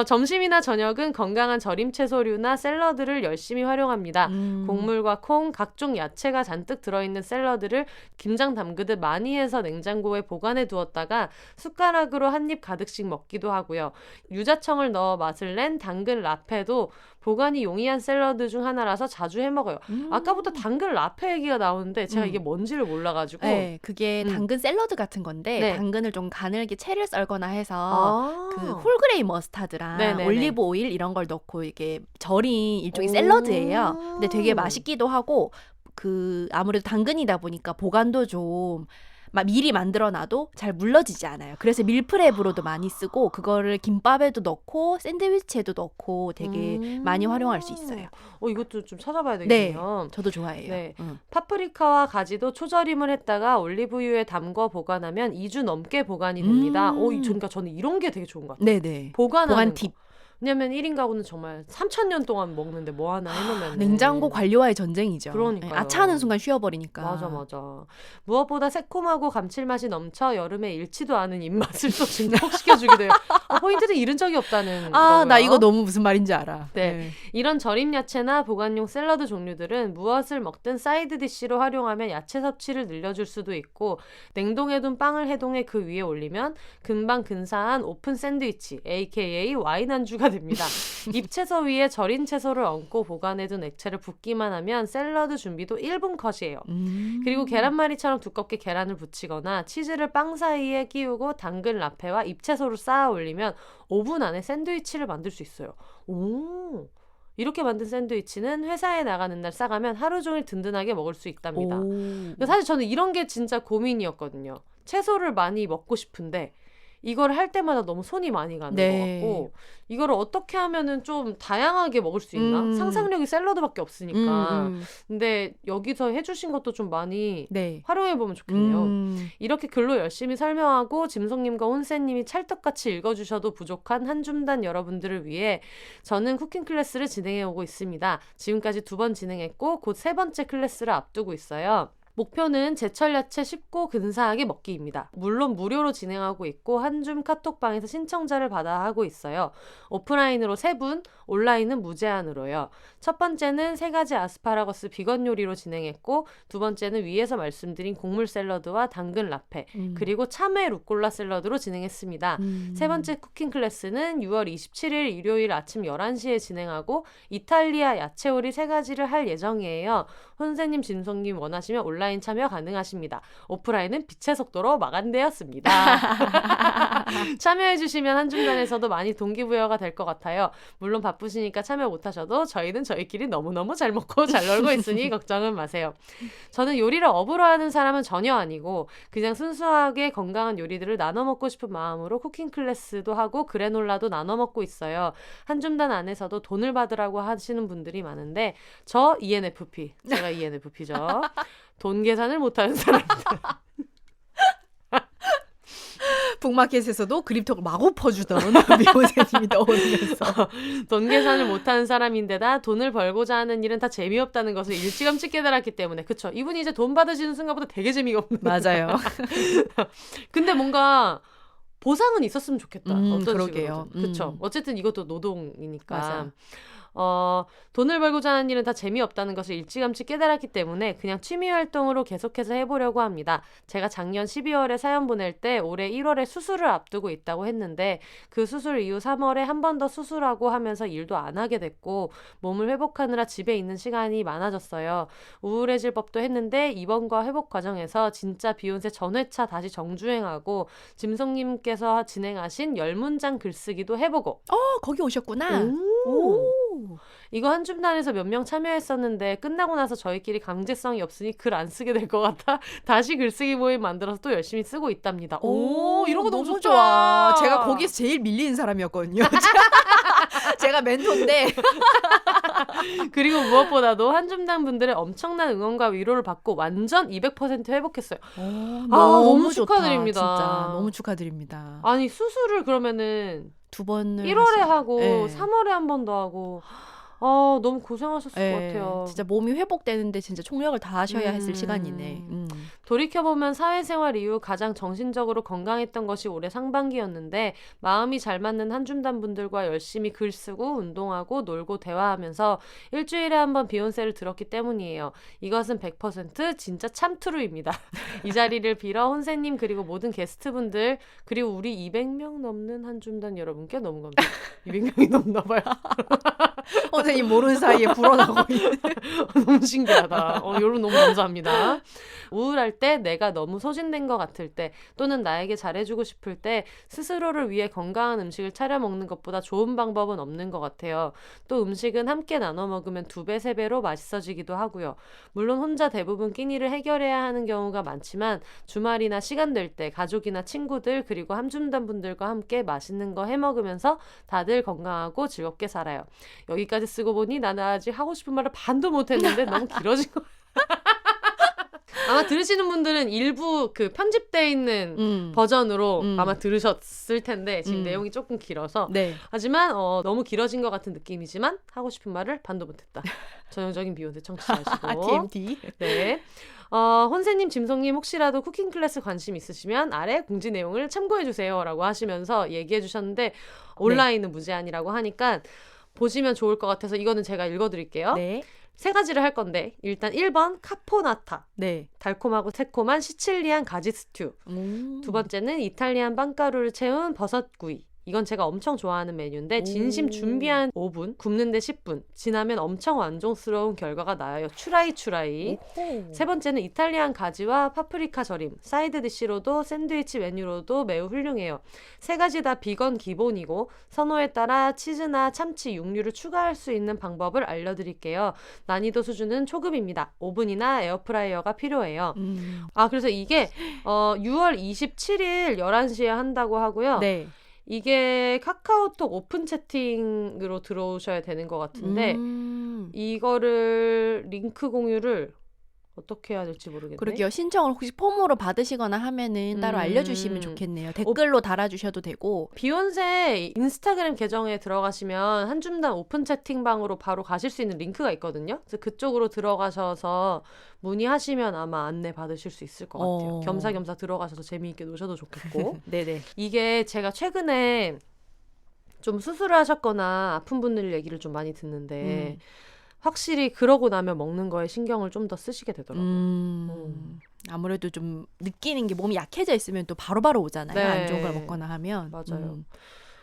점심이나 저녁은 건강한 절임 채소류나 샐러드를 열심히 활용합니다. 곡물과 콩, 각종 야채가 잔뜩 들어있는 샐러드를 김장 담그듯 많이 해서 냉장고에 보관해 두었다가 숟가락으로 한 입 가득씩 먹기도 하고요. 유자청을 넣어 맛을 낸 당근 라페도 보관이 용이한 샐러드 중 하나라서 자주 해먹어요. 아까부터 당근 라페 얘기가 나오는데 제가 이게 뭔지를 몰라가지고 네, 그게 당근 샐러드 같은 건데 네. 당근을 좀 가늘게 채를 썰거나 해서 그 홀그레이 머스타드랑 네네네. 올리브 오일 이런 걸 넣고 이게 절인 일종의 샐러드예요. 근데 되게 맛있기도 하고 그 아무래도 당근이다 보니까 보관도 좀 막 미리 만들어놔도 잘 물러지지 않아요. 그래서 밀프렙으로도 많이 쓰고 그거를 김밥에도 넣고 샌드위치에도 넣고 되게 많이 활용할 수 있어요. 이것도 좀 찾아봐야 네, 되겠네요. 저도 좋아해요. 네. 파프리카와 가지도 초절임을 했다가 올리브유에 담궈 보관하면 2주 넘게 보관이 됩니다. 그러니까 저는 이런 게 되게 좋은 것 같아요. 네네. 보관 팁. 왜냐면 1인 가구는 정말 3,000년 동안 먹는데 뭐 하나 해놓으면 냉장고 관리와의 전쟁이죠. 그러니까요. 아차하는 순간 쉬어버리니까. 맞아. 무엇보다 새콤하고 감칠맛이 넘쳐 여름에 잃지도 않은 입맛을 또 증폭시켜주기도 해요. 포인트는 잃은 적이 없다는 거고요. 나 이거 너무 무슨 말인지 알아. 네. 이런 절임 야채나 보관용 샐러드 종류들은 무엇을 먹든 사이드 디쉬로 활용하면 야채 섭취를 늘려줄 수도 있고 냉동해둔 빵을 해동해 그 위에 올리면 금방 근사한 오픈 샌드위치 aka 와인 안주가 됩니다. 잎채소 위에 절인 채소를 얹고 보관해둔 액체를 붓기만 하면 샐러드 준비도 1분 컷이에요. 그리고 계란말이처럼 두껍게 계란을 붙이거나 치즈를 빵 사이에 끼우고 당근 라페와 잎채소를 쌓아 올리면 5분 안에 샌드위치를 만들 수 있어요. 이렇게 만든 샌드위치는 회사에 나가는 날 싸가면 하루 종일 든든하게 먹을 수 있답니다. 사실 저는 이런 게 진짜 고민이었거든요. 채소를 많이 먹고 싶은데 이걸 할 때마다 너무 손이 많이 가는 네. 것 같고 이거를 어떻게 하면은 좀 다양하게 먹을 수 있나? 상상력이 샐러드밖에 없으니까. 근데 여기서 해주신 것도 좀 많이 네. 활용해보면 좋겠네요. 이렇게 글로 열심히 설명하고 짐송님과 혼세님이 찰떡같이 읽어주셔도 부족한 한줌단 여러분들을 위해 저는 쿠킹 클래스를 진행해오고 있습니다. 지금까지 2번 진행했고 곧 3번째 클래스를 앞두고 있어요. 목표는 제철 야채 쉽고 근사하게 먹기입니다. 물론 무료로 진행하고 있고 한줌 카톡방에서 신청자를 받아 하고 있어요. 오프라인으로 3분, 온라인은 무제한으로요. 첫 번째는 3가지 아스파라거스 비건 요리로 진행했고 2번째는 위에서 말씀드린 곡물 샐러드와 당근 라페 그리고 참외 루꼴라 샐러드로 진행했습니다. 3번째 쿠킹 클래스는 6월 27일 일요일 아침 11시에 진행하고 이탈리아 야채 요리 3가지를 할 예정이에요. 혼세님, 진성님 원하시면 온라인 참여 가능하십니다. 오프라인은 빛의 속도로 마감되었습니다. 참여해주시면 한중간에서도 많이 동기부여가 될 것 같아요. 물론 바쁘시니까 참여 못하셔도 저희는 저희끼리 너무너무 잘 먹고 잘 놀고 있으니 걱정은 마세요. 저는 요리를 업으로 하는 사람은 전혀 아니고 그냥 순수하게 건강한 요리들을 나눠 먹고 싶은 마음으로 쿠킹 클래스도 하고 그래놀라도 나눠 먹고 있어요. 한줌단 안에서도 돈을 받으라고 하시는 분들이 많은데 저 ENFP, 제가 ENFP죠. 돈 계산을 못하는 사람들. 북마켓에서도 그립톡을 마구 퍼주던 미호세님이 떠오르면서 돈 계산을 못하는 사람인데다 돈을 벌고자 하는 일은 다 재미없다는 것을 일찌감치 깨달았기 때문에 그쵸? 이분이 이제 돈 받으시는 순간부터 되게 재미가 없는 맞아요. 근데 뭔가 보상은 있었으면 좋겠다. 어떤 그러게요. 식으로든. 그쵸? 어쨌든 이것도 노동이니까. 맞아. 돈을 벌고자 하는 일은 다 재미없다는 것을 일찌감치 깨달았기 때문에 그냥 취미활동으로 계속해서 해보려고 합니다. 제가 작년 12월에 사연 보낼 때 올해 1월에 수술을 앞두고 있다고 했는데 그 수술 이후 3월에 한 번 더 수술하고 하면서 일도 안 하게 됐고 몸을 회복하느라 집에 있는 시간이 많아졌어요. 우울해질 법도 했는데 입원과 회복 과정에서 진짜 비욘세 전회차 다시 정주행하고 짐성님께서 진행하신 10문장 글쓰기도 해보고 거기 오셨구나. 오. 이거 한줌단에서 몇 명 참여했었는데 끝나고 나서 저희끼리 강제성이 없으니 글 안 쓰게 될 것 같아 다시 글쓰기 모임 만들어서 또 열심히 쓰고 있답니다. 오, 이런 거 너무 좋아. 제가 거기서 제일 밀리는 사람이었거든요. 제가 멘토인데 그리고 무엇보다도 한줌단 분들의 엄청난 응원과 위로를 받고 완전 200% 회복했어요. 너무 좋다, 축하드립니다. 진짜 너무 축하드립니다. 아니 수술을 그러면은 2번을 1월에 하고 네. 3월에 한 번 더 하고 너무 고생하셨을 것 같아요. 진짜 몸이 회복되는데 진짜 총력을 다하셔야 했을 시간이네. 돌이켜보면 사회생활 이후 가장 정신적으로 건강했던 것이 올해 상반기였는데 마음이 잘 맞는 한줌단 분들과 열심히 글 쓰고 운동하고 놀고 대화하면서 일주일에 한 번 비욘세를 들었기 때문이에요. 이것은 100% 진짜 참트루입니다. 이 자리를 빌어 혼세님 그리고 모든 게스트분들 그리고 우리 200명 넘는 한줌단 여러분께 너무 감사합니다. 200명이 넘나 봐요. 선생님 모르는 사이에 불어나고 있는. 너무 신기하다. 여러분 너무 감사합니다. 우울할 때 내가 너무 소진된 것 같을 때 또는 나에게 잘해주고 싶을 때 스스로를 위해 건강한 음식을 차려 먹는 것보다 좋은 방법은 없는 것 같아요. 또 음식은 함께 나눠 먹으면 2배, 3배로 맛있어지기도 하고요. 물론 혼자 대부분 끼니를 해결해야 하는 경우가 많지만 주말이나 시간 될 때 가족이나 친구들 그리고 함줌단 분들과 함께 맛있는 거 해먹으면서 다들 건강하고 즐겁게 살아요. 여기까지 쓰고 보니 나는 아직 하고 싶은 말을 반도 못했는데 너무 길어진 거 아마 들으시는 분들은 일부 그 편집되어 있는 버전으로 아마 들으셨을 텐데 지금 내용이 조금 길어서 네. 하지만 너무 길어진 것 같은 느낌이지만 하고 싶은 말을 반도 못했다. 전형적인 비욘세 청취자시고 TMT. 네. 혼세님, 짐성님 혹시라도 쿠킹 클래스 관심 있으시면 아래 공지 내용을 참고해주세요 라고 하시면서 얘기해 주셨는데 온라인은 무제한이라고 하니까 보시면 좋을 것 같아서 이거는 제가 읽어드릴게요. 네. 3가지를 할 건데 일단 1번 카포나타 네. 달콤하고 새콤한 시칠리안 가지 스튜 2번째는 이탈리안 빵가루를 채운 버섯구이 이건 제가 엄청 좋아하는 메뉴인데 진심 오. 준비한 5분, 굽는데 10분 지나면 엄청 완성스러운 결과가 나요. 추라이. 세 번째는 이탈리안 가지와 파프리카 절임. 사이드 디시로도 샌드위치 메뉴로도 매우 훌륭해요. 세 가지 다 비건 기본이고 선호에 따라 치즈나 참치, 육류를 추가할 수 있는 방법을 알려드릴게요. 난이도 수준은 초급입니다. 오븐이나 에어프라이어가 필요해요. 그래서 이게 6월 27일 11시에 한다고 하고요. 네. 이게 카카오톡 오픈 채팅으로 들어오셔야 되는 것 같은데 이거를 링크 공유를 어떻게 해야 될지 모르겠네. 그러게요. 신청을 혹시 폼으로 받으시거나 하면은 따로 알려주시면 좋겠네요. 댓글로 달아주셔도 되고. 비욘세 인스타그램 계정에 들어가시면 한 줌당 오픈 채팅방으로 바로 가실 수 있는 링크가 있거든요. 그래서 그쪽으로 들어가셔서 문의하시면 아마 안내 받으실 수 있을 것 같아요. 겸사겸사 들어가셔서 재미있게 노셔도 좋겠고. 네네. 이게 제가 최근에 좀 수술을 하셨거나 아픈 분들 얘기를 좀 많이 듣는데 확실히 그러고 나면 먹는 거에 신경을 좀 더 쓰시게 되더라고요. 아무래도 좀 느끼는 게 몸이 약해져 있으면 또 바로바로 오잖아요. 네. 안 좋은 걸 먹거나 하면. 맞아요.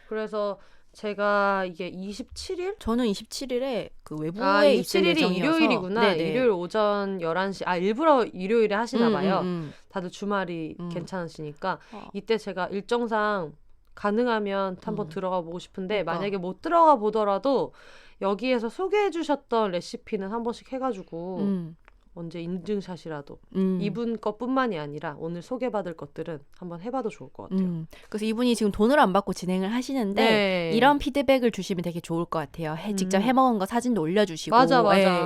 그래서 제가 이게 27일? 저는 27일에 그 외부에 있을 27일이 예정이어서. 일요일이구나. 네네. 일요일 오전 11시. 일부러 일요일에 하시나 봐요. 음. 다들 주말이 괜찮으시니까. 어. 이때 제가 일정상 가능하면 한번 들어가 보고 싶은데 그러니까. 만약에 못 들어가 보더라도 여기에서 소개해 주셨던 레시피는 한 번씩 해가지고 언제 인증샷이라도 이분 것뿐만이 아니라 오늘 소개받을 것들은 한번 해봐도 좋을 것 같아요. 그래서 이분이 지금 돈을 안 받고 진행을 하시는데 네. 이런 피드백을 주시면 되게 좋을 것 같아요. 직접 해먹은 거 사진도 올려주시고. 맞아.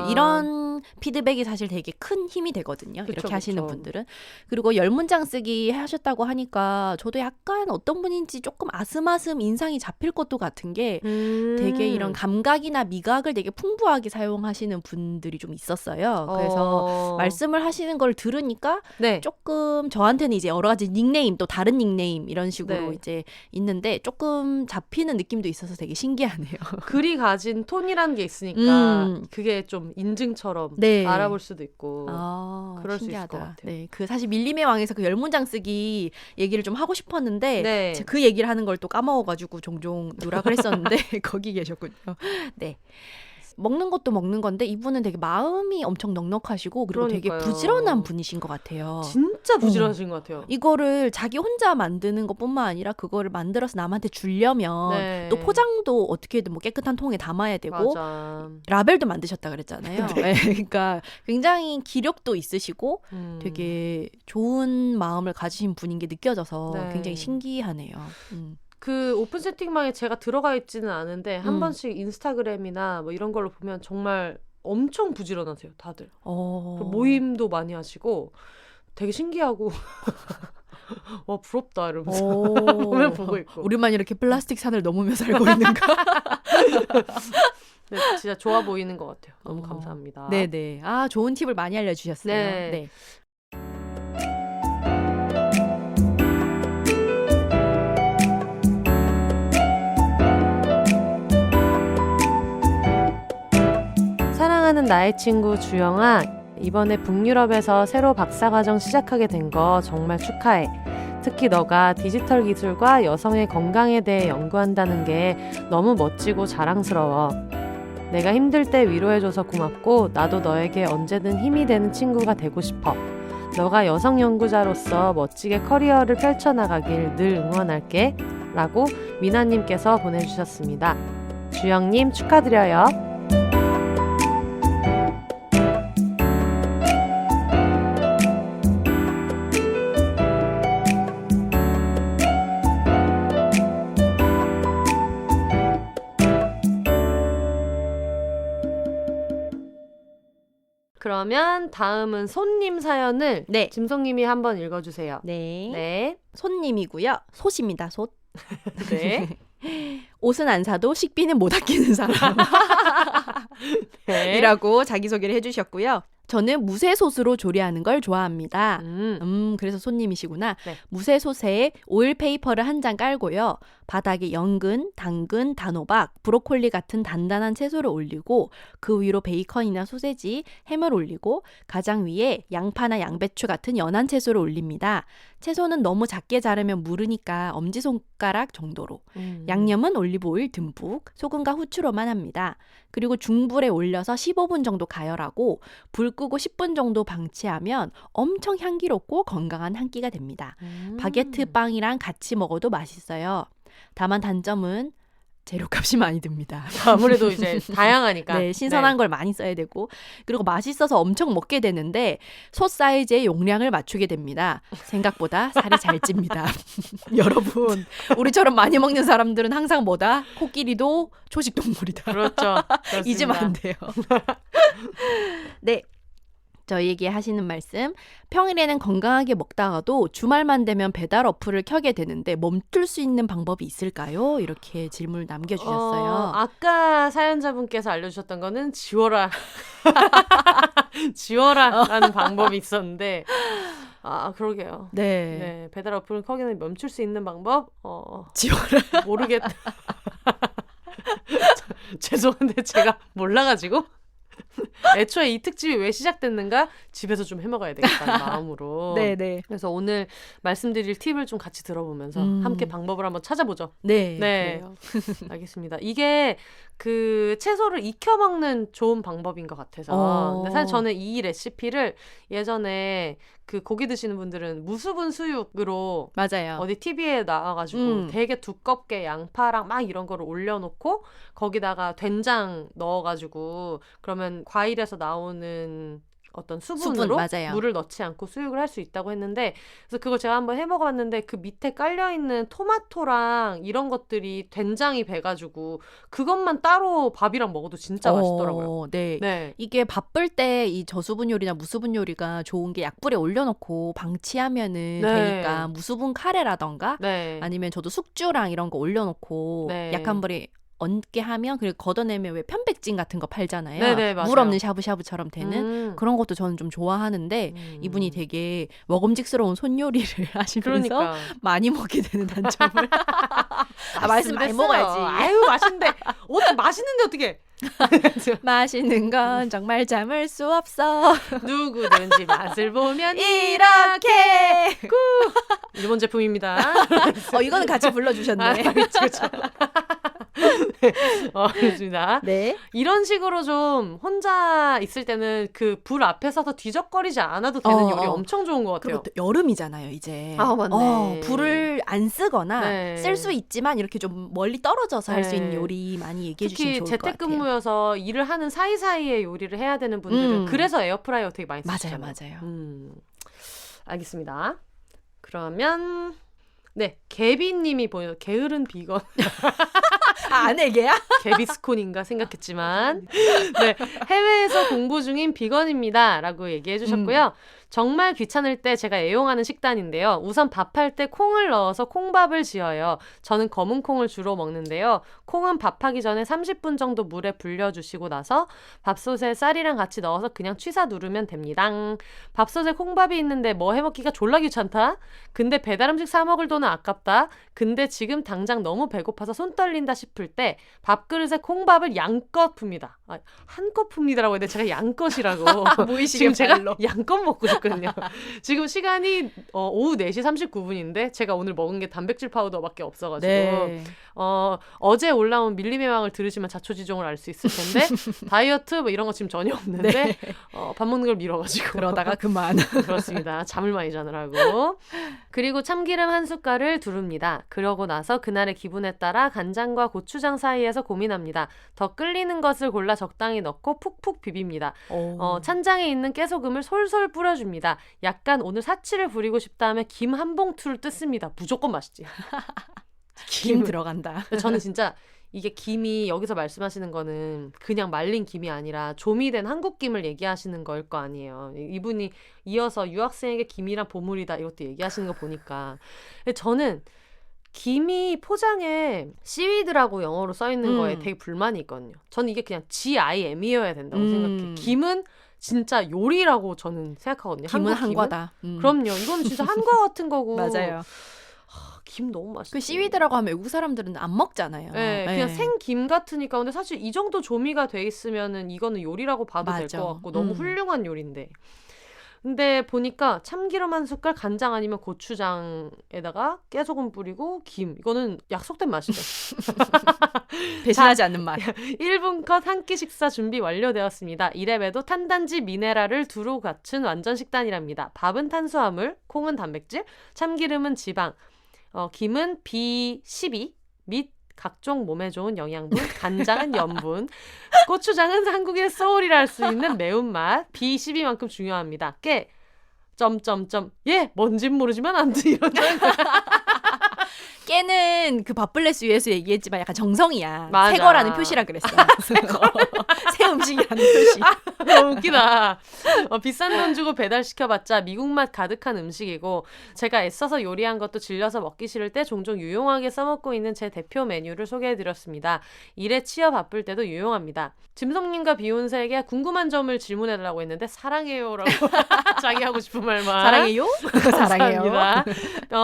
이런 피드백이 사실 되게 큰 힘이 되거든요. 그쵸, 이렇게 하시는 그쵸. 분들은. 그리고 10문장 쓰기 하셨다고 하니까 저도 약간 어떤 분인지 조금 아슴아슴 인상이 잡힐 것도 같은 게 되게 이런 감각이나 미각을 되게 풍부하게 사용하시는 분들이 좀 있었어요. 그래서 말씀을 하시는 걸 들으니까 네. 조금 저한테는 이제 여러 가지 닉네임 또 다른 닉네임 이런 식으로 네. 이제 있는데 조금 잡히는 느낌도 있어서 되게 신기하네요. 글이 가진 톤이라는 게 있으니까 그게 좀 인증처럼 네. 알아볼 수도 있고 그럴 신기하다. 수 있을 것 같아요. 네, 그 사실 밀림의 왕에서 그 10문장 쓰기 얘기를 좀 하고 싶었는데 네. 그 얘기를 하는 걸 또 까먹어가지고 종종 누락을 했었는데 거기 계셨군요. 네. 먹는 것도 먹는 건데 이분은 되게 마음이 엄청 넉넉하시고 그리고 그러니까요. 되게 부지런한 분이신 것 같아요. 진짜 부지런하신 것 같아요. 이거를 자기 혼자 만드는 것뿐만 아니라 그거를 만들어서 남한테 주려면 네. 또 포장도 어떻게든 뭐 깨끗한 통에 담아야 되고 맞아. 라벨도 만드셨다 그랬잖아요. 네. 그러니까 굉장히 기력도 있으시고 되게 좋은 마음을 가지신 분인 게 느껴져서 네. 굉장히 신기하네요. 그 오픈 세팅방에 제가 들어가 있지는 않은데 한 번씩 인스타그램이나 뭐 이런 걸로 보면 정말 엄청 부지런하세요, 다들. 그리고 모임도 많이 하시고 되게 신기하고 와 부럽다 이러면서 보면 보고 있고. 우리만 이렇게 플라스틱 산을 넘으며 살고 있는가? 네, 진짜 좋아 보이는 것 같아요. 너무 감사합니다. 네네. 좋은 팁을 많이 알려주셨어요. 네. 사랑하는 나의 친구 주영아, 이번에 북유럽에서 새로 박사과정 시작하게 된 거 정말 축하해. 특히 너가 디지털 기술과 여성의 건강에 대해 연구한다는 게 너무 멋지고 자랑스러워. 내가 힘들 때 위로해줘서 고맙고 나도 너에게 언제든 힘이 되는 친구가 되고 싶어. 너가 여성 연구자로서 멋지게 커리어를 펼쳐나가길 늘 응원할게. 라고 미나님께서 보내주셨습니다. 주영님 축하드려요. 그러면 다음은 손님 사연을 네. 짐송님이 한번 읽어주세요. 네. 네. 손님이고요. 솥입니다. 솥. 네. 옷은 안 사도 식비는 못 아끼는 네. 사람이라고 자기소개를 해주셨고요. 저는 무쇠솥으로 조리하는 걸 좋아합니다. 그래서 손님이시구나. 네. 무쇠솥에 오일 페이퍼를 한 장 깔고요. 바닥에 연근, 당근, 단호박, 브로콜리 같은 단단한 채소를 올리고 그 위로 베이컨이나 소세지, 햄을 올리고 가장 위에 양파나 양배추 같은 연한 채소를 올립니다. 채소는 너무 작게 자르면 무르니까 엄지손가락 정도로. 양념은 올리브오일 듬뿍, 소금과 후추로만 합니다. 그리고 중불에 올려서 15분 정도 가열하고 불 끄고 10분 정도 방치하면 엄청 향기롭고 건강한 한 끼가 됩니다. 바게트 빵이랑 같이 먹어도 맛있어요. 다만 단점은 재료값이 많이 듭니다. 아무래도 이제 다양하니까. 네, 신선한 걸 많이 써야 되고 그리고 맛있어서 엄청 먹게 되는데 솥 사이즈의 용량을 맞추게 됩니다. 생각보다 살이 잘 찝니다. 여러분, 우리처럼 많이 먹는 사람들은 항상 뭐다? 코끼리도 초식 동물이다. 그렇죠. 잊으면 안 돼요. 네. 저희에게 하시는 말씀, 평일에는 건강하게 먹다가도 주말만 되면 배달 어플을 켜게 되는데 멈출 수 있는 방법이 있을까요? 이렇게 질문을 남겨주셨어요. 아까 사연자분께서 알려주셨던 거는 지워라. 지워라라는 방법이 있었는데 그러게요. 네. 네, 배달 어플을 켜기는 멈출 수 있는 방법? 지워라. 모르겠다. 죄송한데 제가 몰라가지고 애초에 이 특집이 왜 시작됐는가 집에서 좀 해먹어야 되겠다는 마음으로. 네네. 그래서 오늘 말씀드릴 팁을 좀 같이 들어보면서 함께 방법을 한번 찾아보죠. 네. 네. 그래요. 알겠습니다. 이게 그 채소를 익혀 먹는 좋은 방법인 것 같아서. 근데 사실 저는 이 레시피를 예전에 그 고기 드시는 분들은 무수분 수육으로 맞아요. 어디 TV에 나와가지고 되게 두껍게 양파랑 막 이런 거를 올려놓고 거기다가 된장 넣어가지고 그러면 과일에서 나오는 어떤 수분으로 맞아요. 물을 넣지 않고 수육을 할 수 있다고 했는데 그래서 그걸 제가 한번 해먹어봤는데 그 밑에 깔려있는 토마토랑 이런 것들이 된장이 배가지고 그것만 따로 밥이랑 먹어도 진짜 맛있더라고요. 네. 네. 이게 바쁠 때 이 저수분 요리나 무수분 요리가 좋은 게 약불에 올려놓고 방치하면은 되니까 무수분 카레라던가 네. 아니면 저도 숙주랑 이런 거 올려놓고 네. 약한 불에 얹게 하면 그리고 걷어내면 왜 편백찜 같은 거 팔잖아요. 네네, 맞아요. 물 없는 샤브샤브처럼 되는 그런 것도 저는 좀 좋아하는데 이분이 되게 먹음직스러운 손요리를 하시면서 그러니까. 많이 먹게 되는 단점을 말씀 많이 됐어요. 먹어야지. 아유 맛있는데 맛있는데 어떻게 맛있는 건 정말 참을 수 없어. 누구든지 맛을 보면 이렇게. 일본 제품입니다. 이거는 같이 불러주셨네. 그렇죠. 네, 그렇습니다. 네. 이런 식으로 좀 혼자 있을 때는 그 불 앞에 서서 뒤적거리지 않아도 되는 요리 엄청 좋은 것 같아요. 그리고 또 여름이잖아요, 이제. 맞네. 불을 안 쓰거나 네. 쓸 수 있지만 이렇게 좀 멀리 떨어져서 할 수 있는 요리 많이 얘기해 주시면 좋을 특히 것 같아요. 재택근무여서 일을 하는 사이사이에 요리를 해야 되는 분들은 그래서 에어프라이어 되게 많이 쓰시잖아요. 맞아요. 알겠습니다. 그러면 네, 개비님이 보여서 게으른 비건. 아내게야? 개비스콘인가 생각했지만 네, 해외에서 공부 중인 비건입니다 라고 얘기해 주셨고요. 정말 귀찮을 때 제가 애용하는 식단인데요. 우선 밥할 때 콩을 넣어서 콩밥을 지어요. 저는 검은 콩을 주로 먹는데요. 콩은 밥하기 전에 30분 정도 물에 불려주시고 나서 밥솥에 쌀이랑 같이 넣어서 그냥 취사 누르면 됩니다. 밥솥에 콩밥이 있는데 뭐 해먹기가 졸라 귀찮다? 근데 배달음식 사 먹을 돈은 아깝다? 근데 지금 당장 너무 배고파서 손 떨린다 싶을 때 밥그릇에 콩밥을 양껏 풉니다. 한껏 풉니다라고 했는데 제가 양껏이라고. 지금 제가 양껏 먹고 싶거든요. 지금 시간이 오후 4시 39분인데 제가 오늘 먹은 게 단백질 파우더밖에 없어가지고 네. 어제 올라온 밀림의 왕을 들으시면 자초지종을 알 수 있을 텐데 다이어트 뭐 이런 거 지금 전혀 없는데 네. 밥 먹는 걸 미뤄가지고 그러다가 그만. 그렇습니다. 잠을 많이 자느라고. 그리고 참기름 한 숟갈을 두릅니다. 그러고 나서 그날의 기분에 따라 간장과 고추장 사이에서 고민합니다. 더 끓이는 것을 골라 적당히 넣고 푹푹 비빕니다. 찬장에 있는 깨소금을 솔솔 뿌려줍니다. 약간 오늘 사치를 부리고 싶다 하면 김 한 봉투를 뜯습니다. 무조건 맛있지. 김 들어간다. 저는 진짜 이게 김이 여기서 말씀하시는 거는 그냥 말린 김이 아니라 조미된 한국김을 얘기하시는 거일 거 아니에요. 이분이 이어서 유학생에게 김이란 보물이다 이것도 얘기하시는 거 보니까 저는 김이 포장에 씨위드라고 영어로 써 있는 거에 되게 불만이 있거든요. 저는 이게 그냥 GIM이어야 된다고 생각해. 김은 진짜 요리라고 저는 생각하거든요. 김은 한국 한과다. 그럼요. 이건 진짜 한과 같은 거고. 맞아요. 김 너무 맛있어. 그 씨위드라고 하면 외국 사람들은 안 먹잖아요. 네, 그냥 생김 같으니까. 근데 사실 이 정도 조미가 돼 있으면은 이거는 요리라고 봐도 될 것 같고 너무 훌륭한 요리인데. 근데 보니까 참기름 한 숟갈, 간장 아니면 고추장에다가 깨소금 뿌리고 김. 이거는 약속된 맛이죠. 배신하지 않는 맛. 1분 컷 한 끼 식사 준비 완료되었습니다. 이래봬도 탄단지 미네랄을 두루 갖춘 완전 식단이랍니다. 밥은 탄수화물, 콩은 단백질, 참기름은 지방, 김은 B12, 및 각종 몸에 좋은 영양분, 간장은 염분, 고추장은 한국의 소울이라 할 수 있는 매운맛, B12만큼 중요합니다. 깨, 뭔진 모르지만 아무튼 이런 깨는 그 밥블레스 위에서 얘기했지만 약간 정성이야. 맞아. 새거라는 표시라 그랬어. 새 음식이라는 표시. 너무 웃기다. 비싼 돈 주고 배달시켜봤자 미국 맛 가득한 음식이고 제가 애써서 요리한 것도 질려서 먹기 싫을 때 종종 유용하게 써먹고 있는 제 대표 메뉴를 소개해드렸습니다. 일에 취업 바쁠 때도 유용합니다. 짐성님과 비욘세에게 궁금한 점을 질문해달라고 했는데 사랑해요라고 자기 하고 싶은 말만. 사랑해요? 사랑해요. 감사합니다.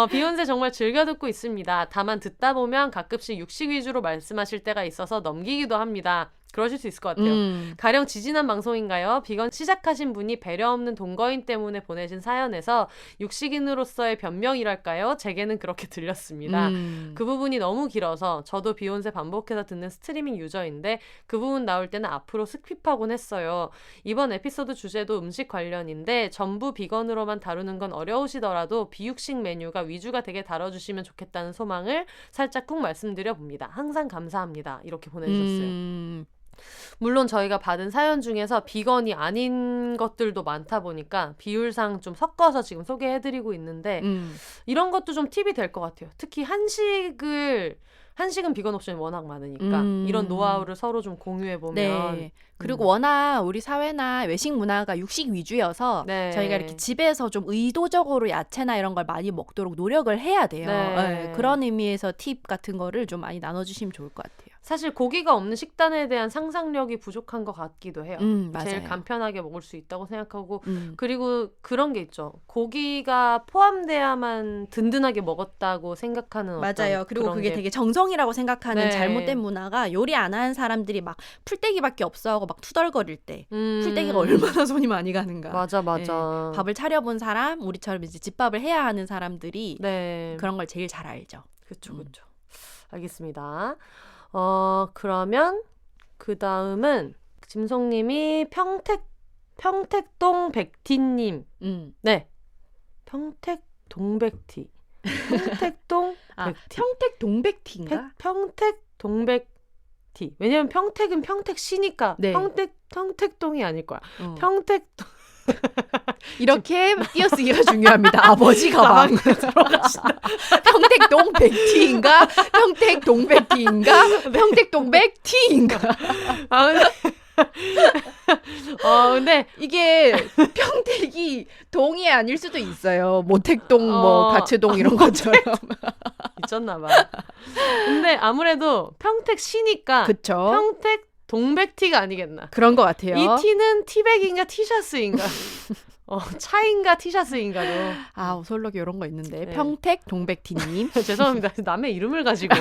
비욘세 정말 즐겨 듣고 있습니다. 다만 듣다 보면 가끔씩 육식 위주로 말씀하실 때가 있어서 넘기기도 합니다. 그러실 수 있을 것 같아요. 가령 지지난 방송인가요? 비건 시작하신 분이 배려 없는 동거인 때문에 보내신 사연에서 육식인으로서의 변명이랄까요? 제게는 그렇게 들렸습니다. 그 부분이 너무 길어서 저도 비욘세 반복해서 듣는 스트리밍 유저인데 그 부분 나올 때는 앞으로 스킵하곤 했어요. 이번 에피소드 주제도 음식 관련인데 전부 비건으로만 다루는 건 어려우시더라도 비육식 메뉴가 위주가 되게 다뤄주시면 좋겠다는 소망을 살짝 쿵 말씀드려 봅니다. 항상 감사합니다. 이렇게 보내주셨어요. 물론 저희가 받은 사연 중에서 비건이 아닌 것들도 많다 보니까 비율상 좀 섞어서 지금 소개해드리고 있는데 이런 것도 좀 팁이 될 것 같아요. 특히 한식은 비건 옵션이 워낙 많으니까 이런 노하우를 서로 좀 공유해보면. 네. 그리고 워낙 우리 사회나 외식 문화가 육식 위주여서 네. 저희가 이렇게 집에서 좀 의도적으로 야채나 이런 걸 많이 먹도록 노력을 해야 돼요. 네. 네. 그런 의미에서 팁 같은 거를 좀 많이 나눠주시면 좋을 것 같아요. 사실 고기가 없는 식단에 대한 상상력이 부족한 것 같기도 해요. 맞아요. 제일 간편하게 먹을 수 있다고 생각하고 그리고 그런 게 있죠. 고기가 포함돼야만 든든하게 먹었다고 생각하는 맞아요. 어떤 그리고 그런 그게 게 되게 정성이라고 생각하는 네. 잘못된 문화가 요리 안 하는 사람들이 막 풀떼기밖에 없어하고 막 투덜거릴 때 풀떼기가 얼마나 손이 많이 가는가. 맞아. 네. 밥을 차려본 사람, 우리처럼 이제 집밥을 해야 하는 사람들이 네. 그런 걸 제일 잘 알죠. 그렇죠. 알겠습니다. 그러면 그 다음은 짐송님이 평택동 백티님. 네. 평택동백티. 평택동 백티. 평택 동백티인가? 평택동백티. 왜냐면 평택은 평택시니까 네. 평택동이 아닐 거야. 평택동 이렇게 띄어쓰기가 중요합니다. 아버지 가방 들어가신다. 평택동 백티인가? 평택동 백티인가? 평택동 백티인가? 근데 이게 평택이 동이 아닐 수도 있어요. 모택동, 가츠동 이런 것처럼. 있었나 봐. 근데 아무래도 평택시니까 그쵸. 평택 동백티가 아니겠나. 그런 것 같아요. 이 티는 티백인가 티셔츠인가. 차인가 티셔츠인가로. 오설록이 이런 거 있는데. 네. 평택 동백티님. 죄송합니다. 남의 이름을 가지고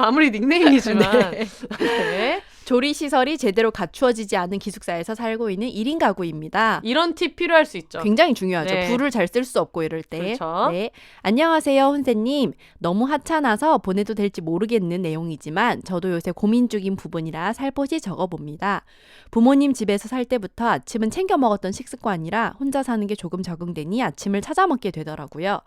아무리 닉네임이지만 네. 조리시설이 제대로 갖추어지지 않은 기숙사에서 살고 있는 1인 가구입니다. 이런 팁 필요할 수 있죠. 굉장히 중요하죠. 네. 불을 잘 쓸 수 없고 이럴 때. 그렇죠. 네. 안녕하세요, 혼세님. 너무 하찮아서 보내도 될지 모르겠는 내용이지만 저도 요새 고민 중인 부분이라 살포시 적어봅니다. 부모님 집에서 살 때부터 아침은 챙겨 먹었던 식습관이라 혼자 사는 게 조금 적응되니 아침을 찾아 먹게 되더라고요.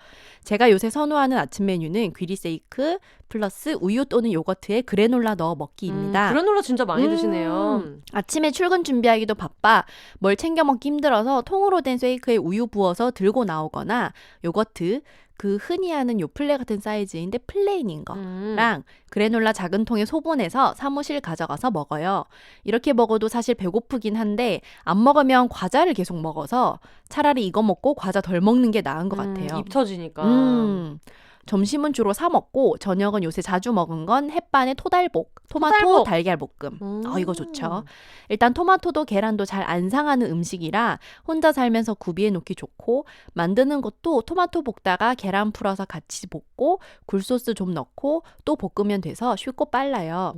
제가 요새 선호하는 아침 메뉴는 귀리세이크 플러스 우유 또는 요거트에 그래놀라 넣어 먹기입니다. 그래놀라 진짜 많이 드시네요. 아침에 출근 준비하기도 바빠 뭘 챙겨 먹기 힘들어서 통으로 된 쉐이크에 우유 부어서 들고 나오거나 요거트, 그 흔히 하는 요플레 같은 사이즈인데 플레인인 거랑 그래놀라 작은 통에 소분해서 사무실 가져가서 먹어요. 이렇게 먹어도 사실 배고프긴 한데 안 먹으면 과자를 계속 먹어서 차라리 이거 먹고 과자 덜 먹는 게 나은 것 같아요. 입 터지니까. 점심은 주로 사 먹고 저녁은 요새 자주 먹은 건 햇반에 토달볶, 토마토 토달볶. 달걀볶음. 이거 좋죠. 일단 토마토도 계란도 잘 안 상하는 음식이라 혼자 살면서 구비해 놓기 좋고 만드는 것도 토마토 볶다가 계란 풀어서 같이 볶고 굴소스 좀 넣고 또 볶으면 돼서 쉽고 빨라요.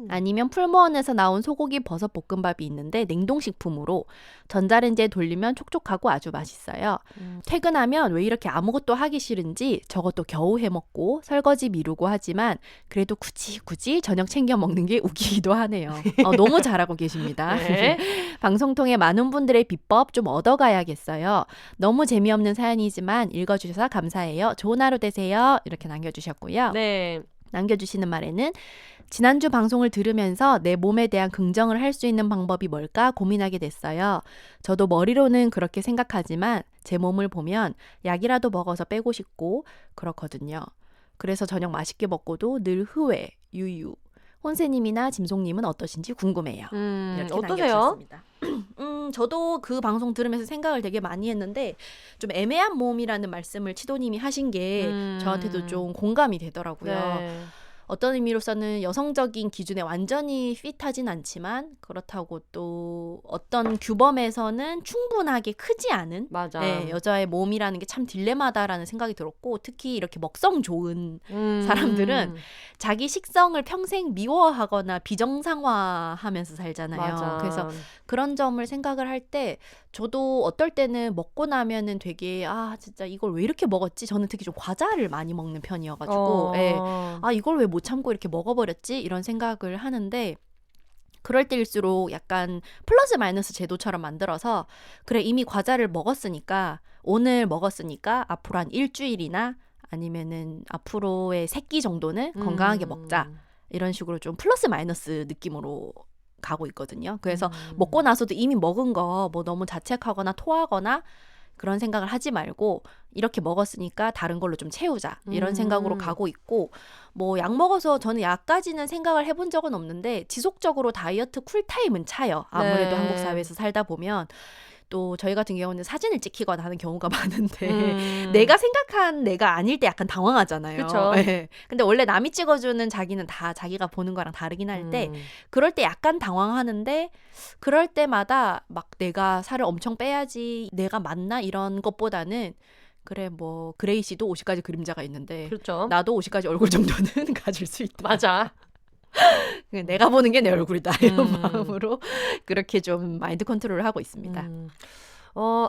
아니면 풀무원에서 나온 소고기 버섯 볶음밥이 있는데 냉동식품으로 전자레인지에 돌리면 촉촉하고 아주 맛있어요. 퇴근하면 왜 이렇게 아무것도 하기 싫은지 저것도 겨우 해먹고 설거지 미루고 하지만 그래도 굳이 저녁 챙겨 먹는 게 웃기기도 하네요. 너무 잘하고 계십니다. 네. 방송 통해 많은 분들의 비법 좀 얻어가야겠어요. 너무 재미없는 사연이지만 읽어주셔서 감사해요. 좋은 하루 되세요. 이렇게 남겨주셨고요. 네. 남겨주시는 말에는 지난주 방송을 들으면서 내 몸에 대한 긍정을 할 수 있는 방법이 뭘까 고민하게 됐어요. 저도 머리로는 그렇게 생각하지만 제 몸을 보면 약이라도 먹어서 빼고 싶고 그렇거든요. 그래서 저녁 맛있게 먹고도 늘 후회, 유유. 혼세님이나 짐송님은 어떠신지 궁금해요. 이렇게 어떠세요? 남겨주셨습니다. 저도 그 방송 들으면서 생각을 되게 많이 했는데 좀 애매한 몸이라는 말씀을 치도님이 하신 게 저한테도 좀 공감이 되더라고요. 네. 어떤 의미로서는 여성적인 기준에 완전히 핏하진 않지만 그렇다고 또 어떤 규범에서는 충분하게 크지 않은 맞아. 네, 여자의 몸이라는 게 참 딜레마다라는 생각이 들었고 특히 이렇게 먹성 좋은 사람들은 자기 식성을 평생 미워하거나 비정상화하면서 살잖아요. 맞아. 그래서 그런 점을 생각을 할 때 저도 어떨 때는 먹고 나면은 되게 진짜 이걸 왜 이렇게 먹었지? 저는 특히 좀 과자를 많이 먹는 편이어가지고 예. 이걸 왜 못 참고 이렇게 먹어버렸지? 이런 생각을 하는데 그럴 때일수록 약간 플러스 마이너스 제도처럼 만들어서 그래 이미 과자를 먹었으니까 오늘 먹었으니까 앞으로 한 일주일이나 아니면은 앞으로의 3끼 정도는 건강하게 먹자. 이런 식으로 좀 플러스 마이너스 느낌으로 가고 있거든요. 그래서 먹고 나서도 이미 먹은 거 뭐 너무 자책하거나 토하거나 그런 생각을 하지 말고 이렇게 먹었으니까 다른 걸로 좀 채우자 이런 생각으로 가고 있고 뭐 약 먹어서 저는 약까지는 생각을 해본 적은 없는데 지속적으로 다이어트 쿨타임은 차요. 아무래도 네. 한국 사회에서 살다 보면 또 저희 같은 경우는 사진을 찍히거나 하는 경우가 많은데 내가 생각한 내가 아닐 때 약간 당황하잖아요. 그쵸. 네. 근데 원래 남이 찍어주는 자기는 다 자기가 보는 거랑 다르긴 할 때 그럴 때 약간 당황하는데 그럴 때마다 막 내가 살을 엄청 빼야지 내가 맞나 이런 것보다는 그래 뭐 그레이 씨도 50가지 그림자가 있는데 그렇죠. 나도 50가지 얼굴 정도는 가질 수 있다. 맞아. 내가 보는 게 내 얼굴이다 이런 마음으로 그렇게 좀 마인드 컨트롤을 하고 있습니다.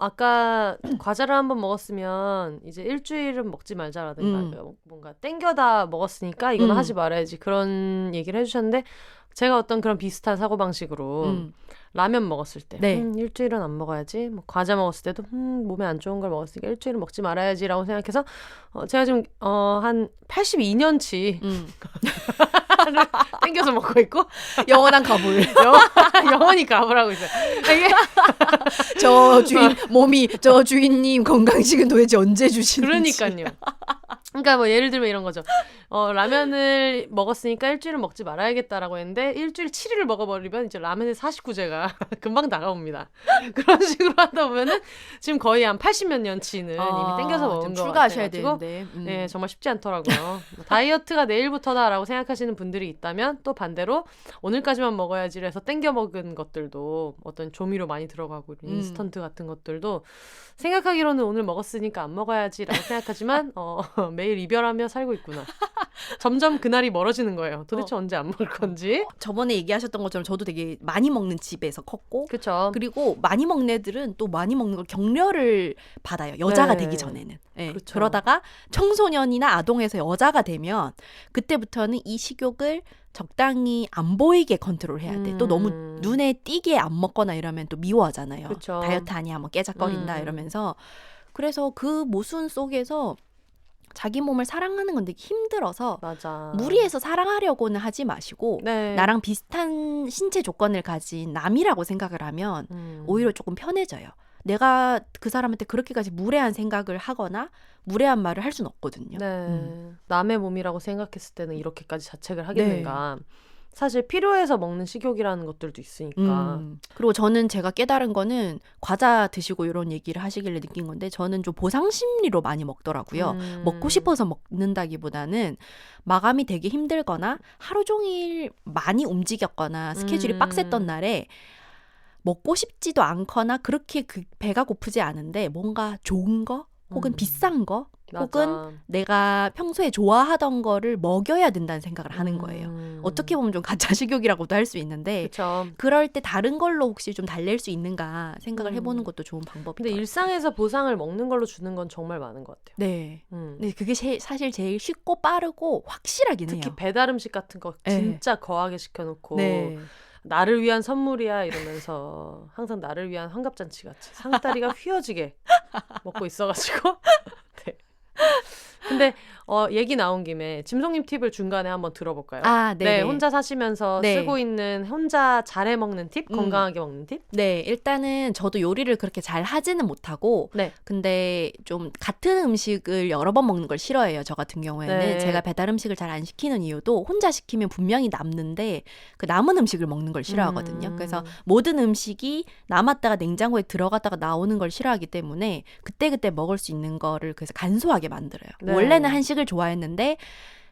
아까 과자를 한번 먹었으면 이제 일주일은 먹지 말자라든가 뭔가 땡겨다 먹었으니까 이거는 하지 말아야지 그런 얘기를 해주셨는데 제가 어떤 그런 비슷한 사고방식으로 라면 먹었을 때 네. 일주일은 안 먹어야지 뭐 과자 먹었을 때도 몸에 안 좋은 걸 먹었으니까 일주일은 먹지 말아야지라고 생각해서 제가 지금 한 82년치 땡겨서 먹고 있고 영원한 가불. 영원히 가불하고 있어요. 이게 저 주인 몸이 저 주인님 건강식은 도대체 언제 주시는지. 그러니까요. 그러니까 뭐 예를 들면 이런 거죠. 라면을 먹었으니까 일주일은 먹지 말아야겠다라고 했는데 일주일 7일을 먹어버리면 이제 라면의 49제가 금방 다가옵니다. 그런 식으로 하다 보면은 지금 거의 한 80몇 년치는 이미 땡겨서 먹은 거 출가하셔야 같아가지고 되는데. 네, 정말 쉽지 않더라고요. 다이어트가 내일부터다라고 생각하시는 분들이 있다면 또 반대로 오늘까지만 먹어야지 해서 땡겨 먹은 것들도 어떤 조미료 많이 들어가고 인스턴트 같은 것들도 생각하기로는 오늘 먹었으니까 안 먹어야지라고 생각하지만 매일 이별하며 살고 있구나. 점점 그날이 멀어지는 거예요. 도대체 언제 안 먹을 건지. 저번에 얘기하셨던 것처럼 저도 되게 많이 먹는 집에서 컸고 그렇죠. 그리고 많이 먹는 애들은 또 많이 먹는 걸 격려를 받아요. 여자가 네. 되기 전에는. 네. 그렇죠. 그러다가 청소년이나 아동에서 여자가 되면 그때부터는 이 식욕을 적당히 안 보이게 컨트롤해야 돼. 또 너무 눈에 띄게 안 먹거나 이러면 또 미워하잖아요. 그쵸. 다이어트 아니야 뭐 깨작거린다 이러면서. 그래서 그 모순 속에서 자기 몸을 사랑하는 건 되게 힘들어서 맞아. 무리해서 사랑하려고는 하지 마시고 네. 나랑 비슷한 신체 조건을 가진 남이라고 생각을 하면 오히려 조금 편해져요. 내가 그 사람한테 그렇게까지 무례한 생각을 하거나 무례한 말을 할 수는 없거든요. 네. 남의 몸이라고 생각했을 때는 이렇게까지 자책을 하겠는가. 사실 필요해서 먹는 식욕이라는 것들도 있으니까. 그리고 저는 제가 깨달은 거는 과자 드시고 이런 얘기를 하시길래 느낀 건데 저는 좀 보상 심리로 많이 먹더라고요. 먹고 싶어서 먹는다기보다는 마감이 되게 힘들거나 하루 종일 많이 움직였거나 스케줄이 빡셌던 날에 먹고 싶지도 않거나 그렇게 배가 고프지 않은데 뭔가 좋은 거 혹은 비싼 거 혹은 맞아. 내가 평소에 좋아하던 거를 먹여야 된다는 생각을 하는 거예요. 어떻게 보면 좀 가짜 식욕이라고도 할 수 있는데 그쵸. 그럴 때 다른 걸로 혹시 좀 달랠 수 있는가 생각을 해보는 것도 좋은 방법이더라고요. 근데 일상에서 보상을 먹는 걸로 주는 건 정말 많은 것 같아요. 네. 네, 그게 사실 제일 쉽고 빠르고 확실하긴 해요. 특히 배달 음식 같은 거 네. 진짜 거하게 시켜놓고 네. 나를 위한 선물이야 이러면서 항상 나를 위한 환갑잔치 같이 상다리가 휘어지게 먹고 있어가지고 네. 근데 얘기 나온 김에 짐송님 팁을 중간에 한번 들어볼까요? 아, 네, 네. 혼자 사시면서 네. 쓰고 있는 혼자 잘해 먹는 팁, 건강하게 먹는 팁? 네, 일단은 저도 요리를 그렇게 잘 하지는 못하고 네. 근데 좀 같은 음식을 여러 번 먹는 걸 싫어해요. 저 같은 경우에는 네. 제가 배달 음식을 잘 안 시키는 이유도 혼자 시키면 분명히 남는데 그 남은 음식을 먹는 걸 싫어하거든요. 그래서 모든 음식이 남았다가 냉장고에 들어갔다가 나오는 걸 싫어하기 때문에 그때그때 먹을 수 있는 거를 그래서 간소하게 만들어요. 네. 원래는 한식을 좋아했는데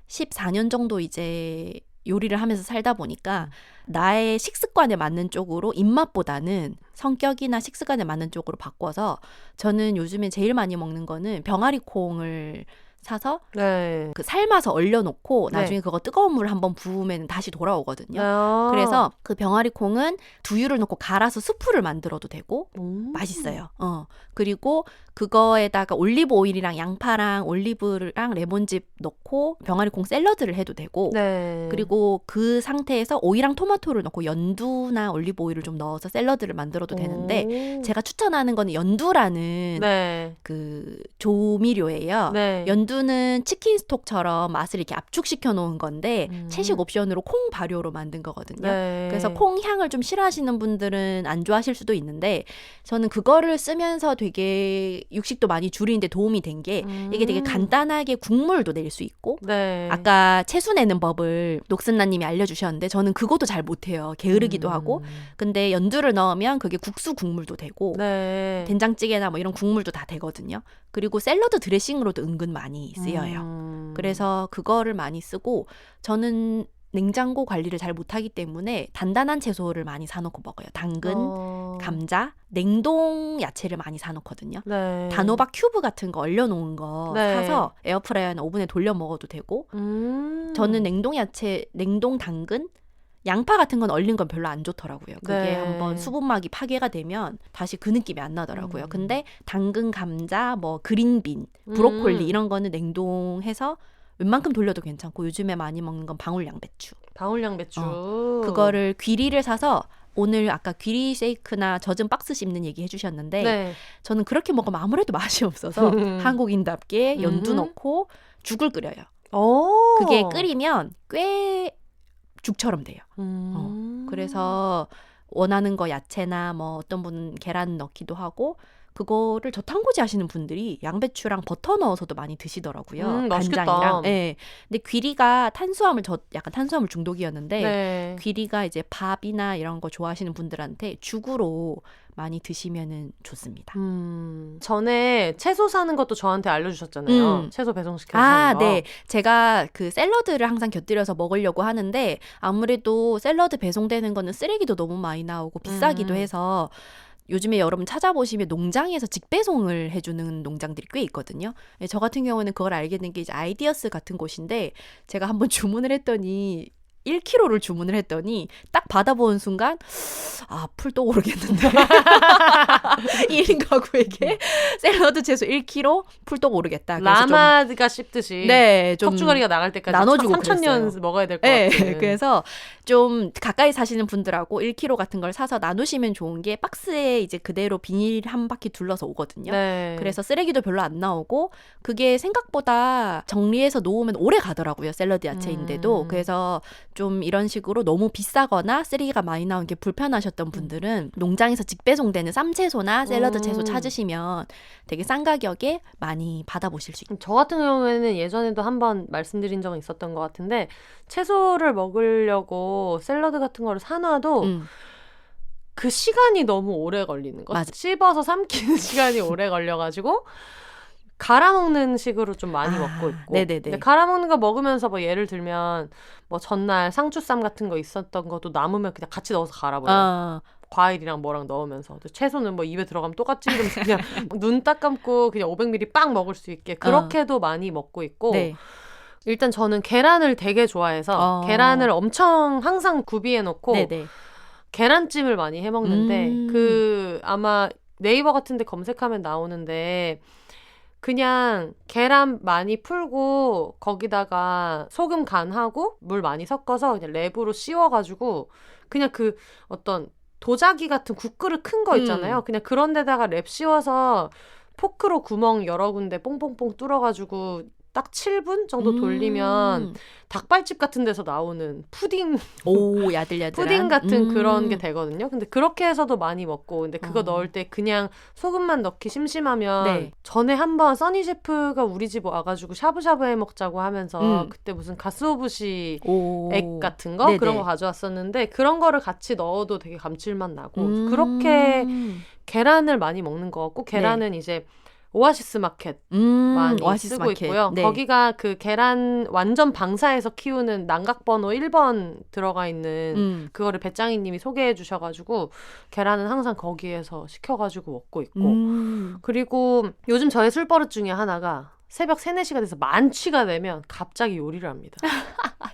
14년 정도 이제 요리를 하면서 살다 보니까 나의 식습관에 맞는 쪽으로 입맛보다는 성격이나 식습관에 맞는 쪽으로 바꿔서 저는 요즘에 제일 많이 먹는 거는 병아리 콩을 사서 네. 그 삶아서 얼려놓고 네. 나중에 그거 뜨거운 물 한번 부으면 다시 돌아오거든요. 아. 그래서 그 병아리 콩은 두유를 넣고 갈아서 수프를 만들어도 되고 맛있어요. 그리고 그거에다가 올리브 오일이랑 양파랑 올리브랑 레몬즙 넣고 병아리콩 샐러드를 해도 되고 네. 그리고 그 상태에서 오이랑 토마토를 넣고 연두나 올리브 오일을 좀 넣어서 샐러드를 만들어도 되는데 제가 추천하는 거는 연두라는 네. 그 조미료예요. 네. 연두는 치킨 스톡처럼 맛을 이렇게 압축시켜 놓은 건데 채식 옵션으로 콩 발효로 만든 거거든요. 네. 그래서 콩 향을 좀 싫어하시는 분들은 안 좋아하실 수도 있는데 저는 그거를 쓰면서 되게 육식도 많이 줄이는데 도움이 된 게 이게 되게 간단하게 국물도 낼 수 있고 네. 아까 채수 내는 법을 녹슨나님이 알려주셨는데 저는 그것도 잘 못해요. 게으르기도 하고 근데 연두를 넣으면 그게 국수 국물도 되고 네. 된장찌개나 뭐 이런 국물도 다 되거든요. 그리고 샐러드 드레싱으로도 은근 많이 쓰여요. 그래서 그거를 많이 쓰고 저는 냉장고 관리를 잘 못하기 때문에 단단한 채소를 많이 사놓고 먹어요. 당근, 감자, 냉동 야채를 많이 사놓거든요. 네. 단호박 큐브 같은 거 얼려놓은 거 네. 사서 에어프라이어나 오븐에 돌려 먹어도 되고 저는 냉동 야채, 냉동 당근, 양파 같은 건 얼린 건 별로 안 좋더라고요. 그게 네. 한번 수분막이 파괴가 되면 다시 그 느낌이 안 나더라고요. 근데 당근, 감자, 뭐 그린빈, 브로콜리 이런 거는 냉동해서 웬만큼 돌려도 괜찮고 요즘에 많이 먹는 건 방울 양배추. 방울 양배추. 그거를 귀리를 사서 오늘 아까 귀리 쉐이크나 젖은 박스 씹는 얘기 해주셨는데 네. 저는 그렇게 먹으면 아무래도 맛이 없어서 한국인답게 연두 넣고 죽을 끓여요. 오. 그게 끓이면 꽤 죽처럼 돼요. 그래서 원하는 거 야채나 뭐 어떤 분은 계란 넣기도 하고 그거를 저탄고지 하시는 분들이 양배추랑 버터 넣어서도 많이 드시더라고요. 맛있겠다. 간장이랑. 네. 근데 귀리가 약간 탄수화물 중독이었는데 네. 귀리가 이제 밥이나 이런 거 좋아하시는 분들한테 죽으로 많이 드시면은 좋습니다. 전에 채소 사는 것도 저한테 알려주셨잖아요. 채소 배송시켜서 사는 거. 네. 제가 그 샐러드를 항상 곁들여서 먹으려고 하는데 아무래도 샐러드 배송되는 거는 쓰레기도 너무 많이 나오고 비싸기도 해서 요즘에 여러분 찾아보시면 농장에서 직배송을 해주는 농장들이 꽤 있거든요. 저 같은 경우는 그걸 알게 된 게 이제 아이디어스 같은 곳인데 제가 한번 주문을 했더니 1kg를 주문을 했더니 딱 받아보는 순간 풀도 오르겠는데 1인 가구에게 샐러드 채소 1kg 풀도 오르겠다. 그래서 라마가 씹듯이 좀 턱주가리가 나갈 때까지 나눠주고 3,000년 그랬어요. 먹어야 될 것 네, 같은. 그래서 좀 가까이 사시는 분들하고 1kg 같은 걸 사서 나누시면 좋은 게 박스에 이제 그대로 비닐 한 바퀴 둘러서 오거든요. 네. 그래서 쓰레기도 별로 안 나오고 그게 생각보다 정리해서 놓으면 오래 가더라고요. 샐러드 야채인데도. 그래서 좀 이런 식으로 너무 비싸거나 쓰레기가 많이 나오는 게 불편하셨던 분들은 농장에서 직배송되는 쌈채소나 샐러드 채소 찾으시면 되게 싼 가격에 많이 받아보실 수 있어요. 저 같은 경우에는 예전에도 한번 말씀드린 적은 있었던 것 같은데 채소를 먹으려고 샐러드 같은 거를 사놔도 그 시간이 너무 오래 걸리는 거. 맞아. 씹어서 삼키는 시간이 오래 걸려가지고 갈아먹는 식으로 좀 많이 먹고 있고. 네네네. 근데 갈아먹는 거 먹으면서 뭐 예를 들면 뭐 전날 상추쌈 같은 거 있었던 것도 남으면 그냥 같이 넣어서 갈아버려요. 과일이랑 뭐랑 넣으면서. 채소는 뭐 입에 들어가면 똑같지 이러면서 그냥 눈 딱 감고 그냥 500ml 빵 먹을 수 있게 그렇게도 많이 먹고 있고. 네. 일단 저는 계란을 되게 좋아해서 계란을 엄청 항상 구비해 놓고 네네. 계란찜을 많이 해 먹는데 그 아마 네이버 같은 데 검색하면 나오는데 그냥 계란 많이 풀고 거기다가 소금 간하고 물 많이 섞어서 그냥 랩으로 씌워가지고 그냥 그 어떤 도자기 같은 국그릇 큰 거 있잖아요. 그냥 그런 데다가 랩 씌워서 포크로 구멍 여러 군데 뽕뽕뽕 뚫어가지고 딱 7분 정도 돌리면 닭발집 같은 데서 나오는 푸딩 오, 야들야들한 푸딩 같은 그런 게 되거든요. 근데 그렇게 해서도 많이 먹고 근데 그거 넣을 때 그냥 소금만 넣기 심심하면 네. 전에 한번 써니 셰프가 우리 집 와가지고 샤브샤브 해 먹자고 하면서 그때 무슨 가스오부시 액 같은 거 네네. 그런 거 가져왔었는데 그런 거를 같이 넣어도 되게 감칠맛 나고 그렇게 계란을 많이 먹는 것 같고 계란은 이제 오아시스 마켓 많이 오아시스 쓰고 마켓. 있고요. 네. 거기가 그 계란 완전 방사해서 키우는 난각번호 1번 들어가 있는 그거를 배짱이님이 소개해 주셔가지고 계란은 항상 거기에서 시켜가지고 먹고 있고 그리고 요즘 저의 술버릇 중에 하나가 새벽 3, 4시가 돼서 만취가 되면 갑자기 요리를 합니다.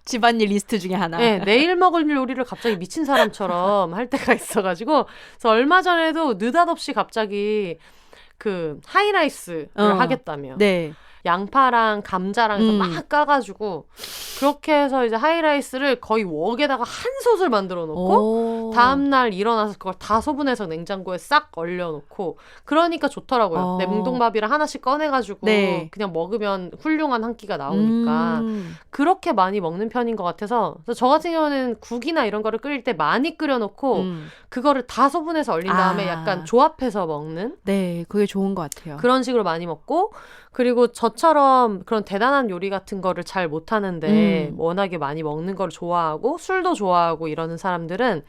집안일 리스트 중에 하나. 네, 내일 먹을 요리를 갑자기 미친 사람처럼 할 때가 있어가지고 그래서 얼마 전에도 느닷없이 갑자기 그 하이라이스를 하겠다며 네. 양파랑 감자랑 해서 막 까가지고 그렇게 해서 이제 하이라이스를 거의 웍에다가 한 솥을 만들어 놓고 다음날 일어나서 그걸 다 소분해서 냉장고에 싹 얼려놓고 그러니까 좋더라고요. 냉동밥이랑 하나씩 꺼내가지고 네. 그냥 먹으면 훌륭한 한 끼가 나오니까 그렇게 많이 먹는 편인 것 같아서 그래서 저 같은 경우는 국이나 이런 거를 끓일 때 많이 끓여놓고 그거를 다 소분해서 얼린 다음에 약간 조합해서 먹는 네, 그게 좋은 것 같아요. 그런 식으로 많이 먹고 그리고 저처럼 그런 대단한 요리 같은 거를 잘 못하는데 워낙에 많이 먹는 걸 좋아하고 술도 좋아하고 이러는 사람들은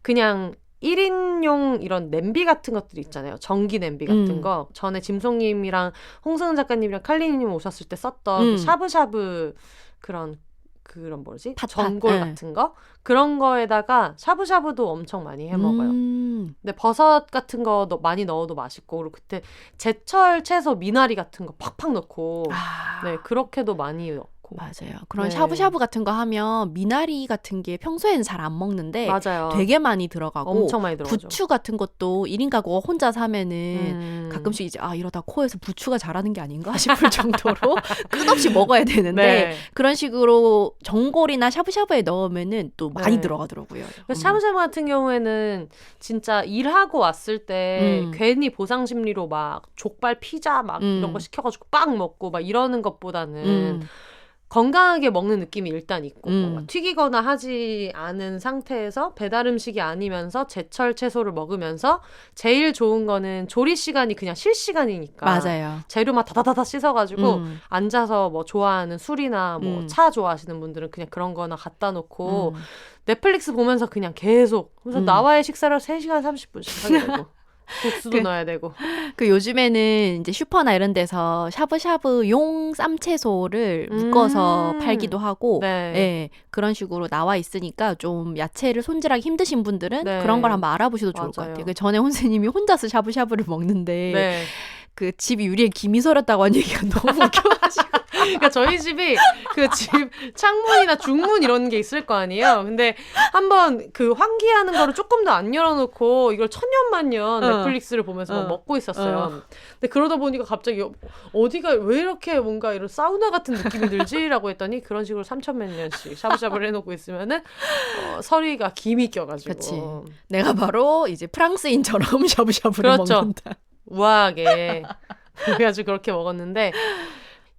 그냥 1인용 이런 냄비 같은 것들이 있잖아요. 전기 냄비 같은 거. 전에 짐송님이랑 홍승은 작가님이랑 칼리님 오셨을 때 썼던 그 샤브샤브 그런 뭐지? 전골 같은 거? 그런 거에다가 샤브샤브도 엄청 많이 해 먹어요. 근데 버섯 같은 거 많이 넣어도 맛있고 그리고 그때 제철 채소 미나리 같은 거 팍팍 넣고 네, 그렇게도 많이 넣고 맞아요. 그런 네. 샤브샤브 같은 거 하면 미나리 같은 게 평소에는 잘 안 먹는데 맞아요. 되게 많이 들어가고 엄청 많이 들어가죠. 부추 같은 것도 1인 가구가 혼자 사면은 가끔씩 이제 이러다 코에서 부추가 자라는 게 아닌가 싶을 정도로 끝없이 먹어야 되는데 네. 그런 식으로 전골이나 샤브샤브에 넣으면은 또 많이 네. 들어가더라고요. 그래서 샤브샤브 같은 경우에는 진짜 일하고 왔을 때 괜히 보상 심리로 막 족발 피자 막 이런 거 시켜가지고 빵 먹고 막 이러는 것보다는 건강하게 먹는 느낌이 일단 있고 뭔가 튀기거나 하지 않은 상태에서 배달 음식이 아니면서 제철 채소를 먹으면서 제일 좋은 거는 조리 시간이 그냥 실시간이니까 맞아요. 재료만 다다다다 씻어가지고 앉아서 뭐 좋아하는 술이나 뭐 차 좋아하시는 분들은 그냥 그런 거나 갖다 놓고 넷플릭스 보면서 그냥 계속 그래서 나와의 식사를 3시간 30분씩 하게 되고 국수도 넣어야 되고. 그 요즘에는 이제 슈퍼나 이런 데서 샤브샤브용 쌈채소를 묶어서 팔기도 하고, 네. 예, 그런 식으로 나와 있으니까 좀 야채를 손질하기 힘드신 분들은 네. 그런 걸 한번 알아보셔도 좋을 것 맞아요. 같아요. 그 전에 혼세님이 혼자서 샤브샤브를 먹는데 네. 그 집 유리에 김이 서렸다고 한 얘기가 너무 웃겨가지고. 그러니까 저희 집이 그 집 창문이나 중문 이런 게 있을 거 아니에요. 근데 한번 그 환기하는 거를 조금 더 안 열어놓고 이걸 천년만년 넷플릭스를 보면서 막 먹고 있었어요. 근데 그러다 보니까 갑자기 어디가 왜 이렇게 뭔가 이런 사우나 같은 느낌이 들지라고 했더니 그런 식으로 3천몇 년씩 샤브샤브를 해놓고 있으면은 서리가 김이 껴가지고. 그치. 내가 바로 이제 프랑스인처럼 샤브샤브를 그렇죠. 먹는다. 우아하게 그래가지고 그렇게 먹었는데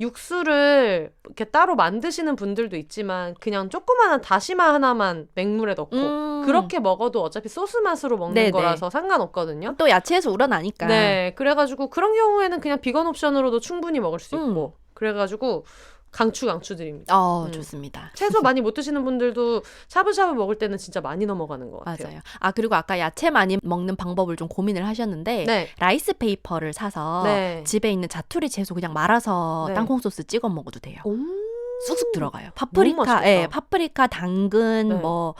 육수를 이렇게 따로 만드시는 분들도 있지만 그냥 조그마한 다시마 하나만 맹물에 넣고 그렇게 먹어도 어차피 소스 맛으로 먹는 네네. 거라서 상관없거든요. 또 야채에서 우러나니까. 네, 그래가지고 그런 경우에는 그냥 비건 옵션으로도 충분히 먹을 수 있고 그래가지고 강추드립니다. 좋습니다. 채소 많이 못 드시는 분들도 샤브샤브 먹을 때는 진짜 많이 넘어가는 것 같아요. 맞아요. 그리고 아까 야채 많이 먹는 방법을 좀 고민을 하셨는데 네. 라이스 페이퍼를 사서 네. 집에 있는 자투리 채소 그냥 말아서 네. 땅콩 소스 찍어 먹어도 돼요. 오. 쑥쑥 들어가요. 너무 맛있겠다. 파프리카, 당근, 네. 뭐